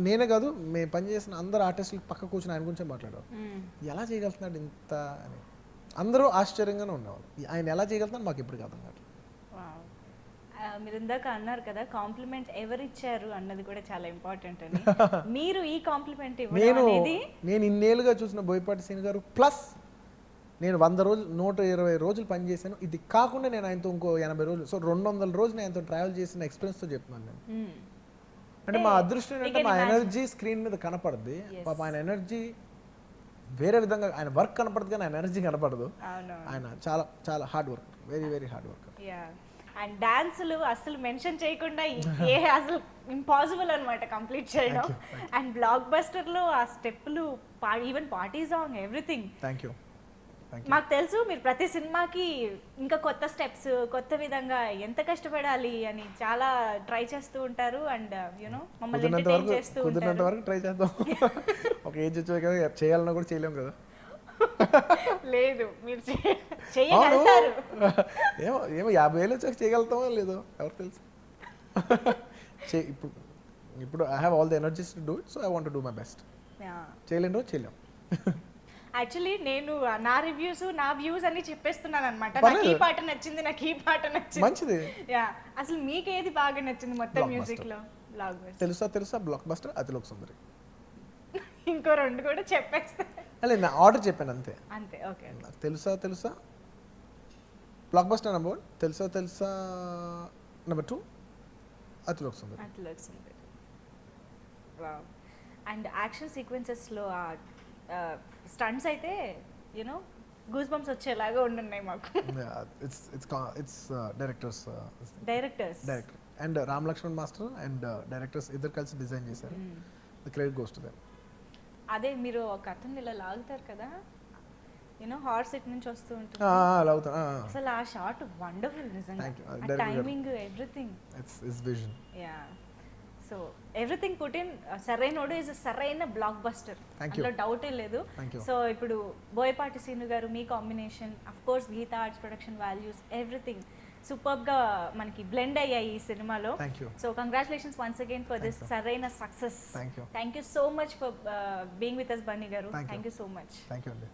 S2: నేనే కాదు, మేము పనిచేసిన అందరు ఆర్టిస్టులు పక్క కూర్చొని ఆయన గురించే మాట్లాడారు. ఎలా చేయగలుగుతున్నాడు ఇంత అని అందరూ ఆశ్చర్యంగానే ఉండేవాళ్ళు. ఆయన ఎలా చేయగలుగుతున్నాడు మాకు ఎప్పటికీ అర్థం కాదు.
S1: మీరు ఇందాక అన్నారు కదా కాంప్లిమెంట్ ఎవరు ఇచ్చారు అన్నది కూడా చాలా ఇంపార్టెంట్ అని. మీరు ఈ కాంప్లిమెంట్
S2: నేను ఇన్నేళ్ళుగా చూసిన బోయపాటి శ్రీను గారు ప్లస్ నేను 100 రోజులు 120 రోజులు పనిచేశాను. ఇది కాకుండా నేను ఆయనతో ఇంకో 80 రోజులు, సో 200 రోజులు ఆయనతో ట్రావెల్ చేసిన ఎక్స్పీరియన్స్తో చెప్తున్నాను నేను. అంటే మా అదృష్టం ఏంటంటే మా ఎనర్జీ స్క్రీన్ మీద కనపడుద్ది. పాప ఆయన ఎనర్జీ వేరే విధంగా, ఆయన వర్క్ కనపడదు కానీ ఆయన ఎనర్జీ కనపడదు. ఆయన చాలా చాలా hard work, very very hard work.
S1: And డాన్సులు అసలు మెన్షన్ చేయకుండా అసలు ఇంపాసిబుల్ అనమాట కంప్లీట్ చేయడం. అండ్ బ్లాక్ బస్టర్లో ఆ స్టెప్పులు, even party song, everything.
S2: Thank you.
S1: మాకు తెలుసు మీరు ప్రతి సినిమాకి ఇంకా కొత్త స్టెప్స్, కొత్త విధంగా ఎంత కష్టపడాలి అని చాలా ట్రై చేస్తూ ఉంటారు. అండ్ యూనో మమ్మల్ని ఎంటర్టైన్ చేస్తూ
S2: కుదిరినంత వరకు ట్రై చేద్దాం. ఒక ఏజ్ వచ్చే కదా చేయాలన్నా కూడా చేయలేం కదా.
S1: లేదు మీరు చేయగలుగుతారు.
S2: ఏమో 50 ఏళ్ళు వచ్చాక చేయగలుగుతామో లేదో ఎవరు తెలుసు. ఇప్పుడు I have all the energies to do it, so I want to do my best. చేయలేం రోజు చేయలేం.
S1: యాక్చువల్లీ నేను నా రివ్యూస్, నా వ్యూస్ అన్ని చెప్పేస్తున్నాను అనమాట. నాకు ఈ పాట నచ్చింది, నాకు ఈ పాట నచ్చింది.
S2: మంచిది.
S1: అసలు మీకు ఏది బాగా నచ్చింది మొత్తం మ్యూజిక్ లో? బ్లాక్ బస్టర్
S2: తెలుసా బ్లాక్ బస్టర్, అతిలోక సుందరి.
S1: ఇంకో 2 కూడా చెప్పేస్తా.
S2: నేను ఆర్డర్ చెప్పాను అంతే.
S1: ఓకే.
S2: తెలుసా బ్లాక్ బస్టర్ నెంబర్ 1, తెలుసా number 2, Athiloka Sundari.
S1: Athiloka Sundari. Wow. And action సీక్వెన్సెస్లో ఆ స్టంట్స్ అయితే యూనో గూస్ బంప్స్ వచ్చేలాగా ఉండున్నాయి మాకు.
S2: It's directors
S1: director
S2: and Ram Lakshman master and directors ఇద్దరు కలిసి డిజైన్ చేశారు. The credit goes to them.
S1: అదే మీరు ఒక అతను ఇలా లాగుతారు కదా, యూనో హార్స్ ఇట్ నుంచి వస్తూ ఉంటుంది,
S2: అలా అవుతా.
S1: అసలు ఆ షాట్ వండర్ఫుల్ నిజంగా.
S2: Thank you.
S1: Timing everything.
S2: It's vision.
S1: Yeah, so everything put in. Sarrainodu is సరైన బ్లాక్ బస్టర్,
S2: Thank you.
S1: అందులో డౌటే లేదు.
S2: Thank you.
S1: సో ఇప్పుడు బోయపాటి సీను గారు మీ combination, of course Geetha Arts production values, everything super గా మనకి బ్లెండ్ అయ్యాయి ఈ సినిమాలో.
S2: Thank you.
S1: So congratulations once again for this సరైన success.
S2: Thank you.
S1: Thank you so much for being with us Bunny గారు.
S2: Thank you.
S1: Thank you so much.
S2: Thank you అండి.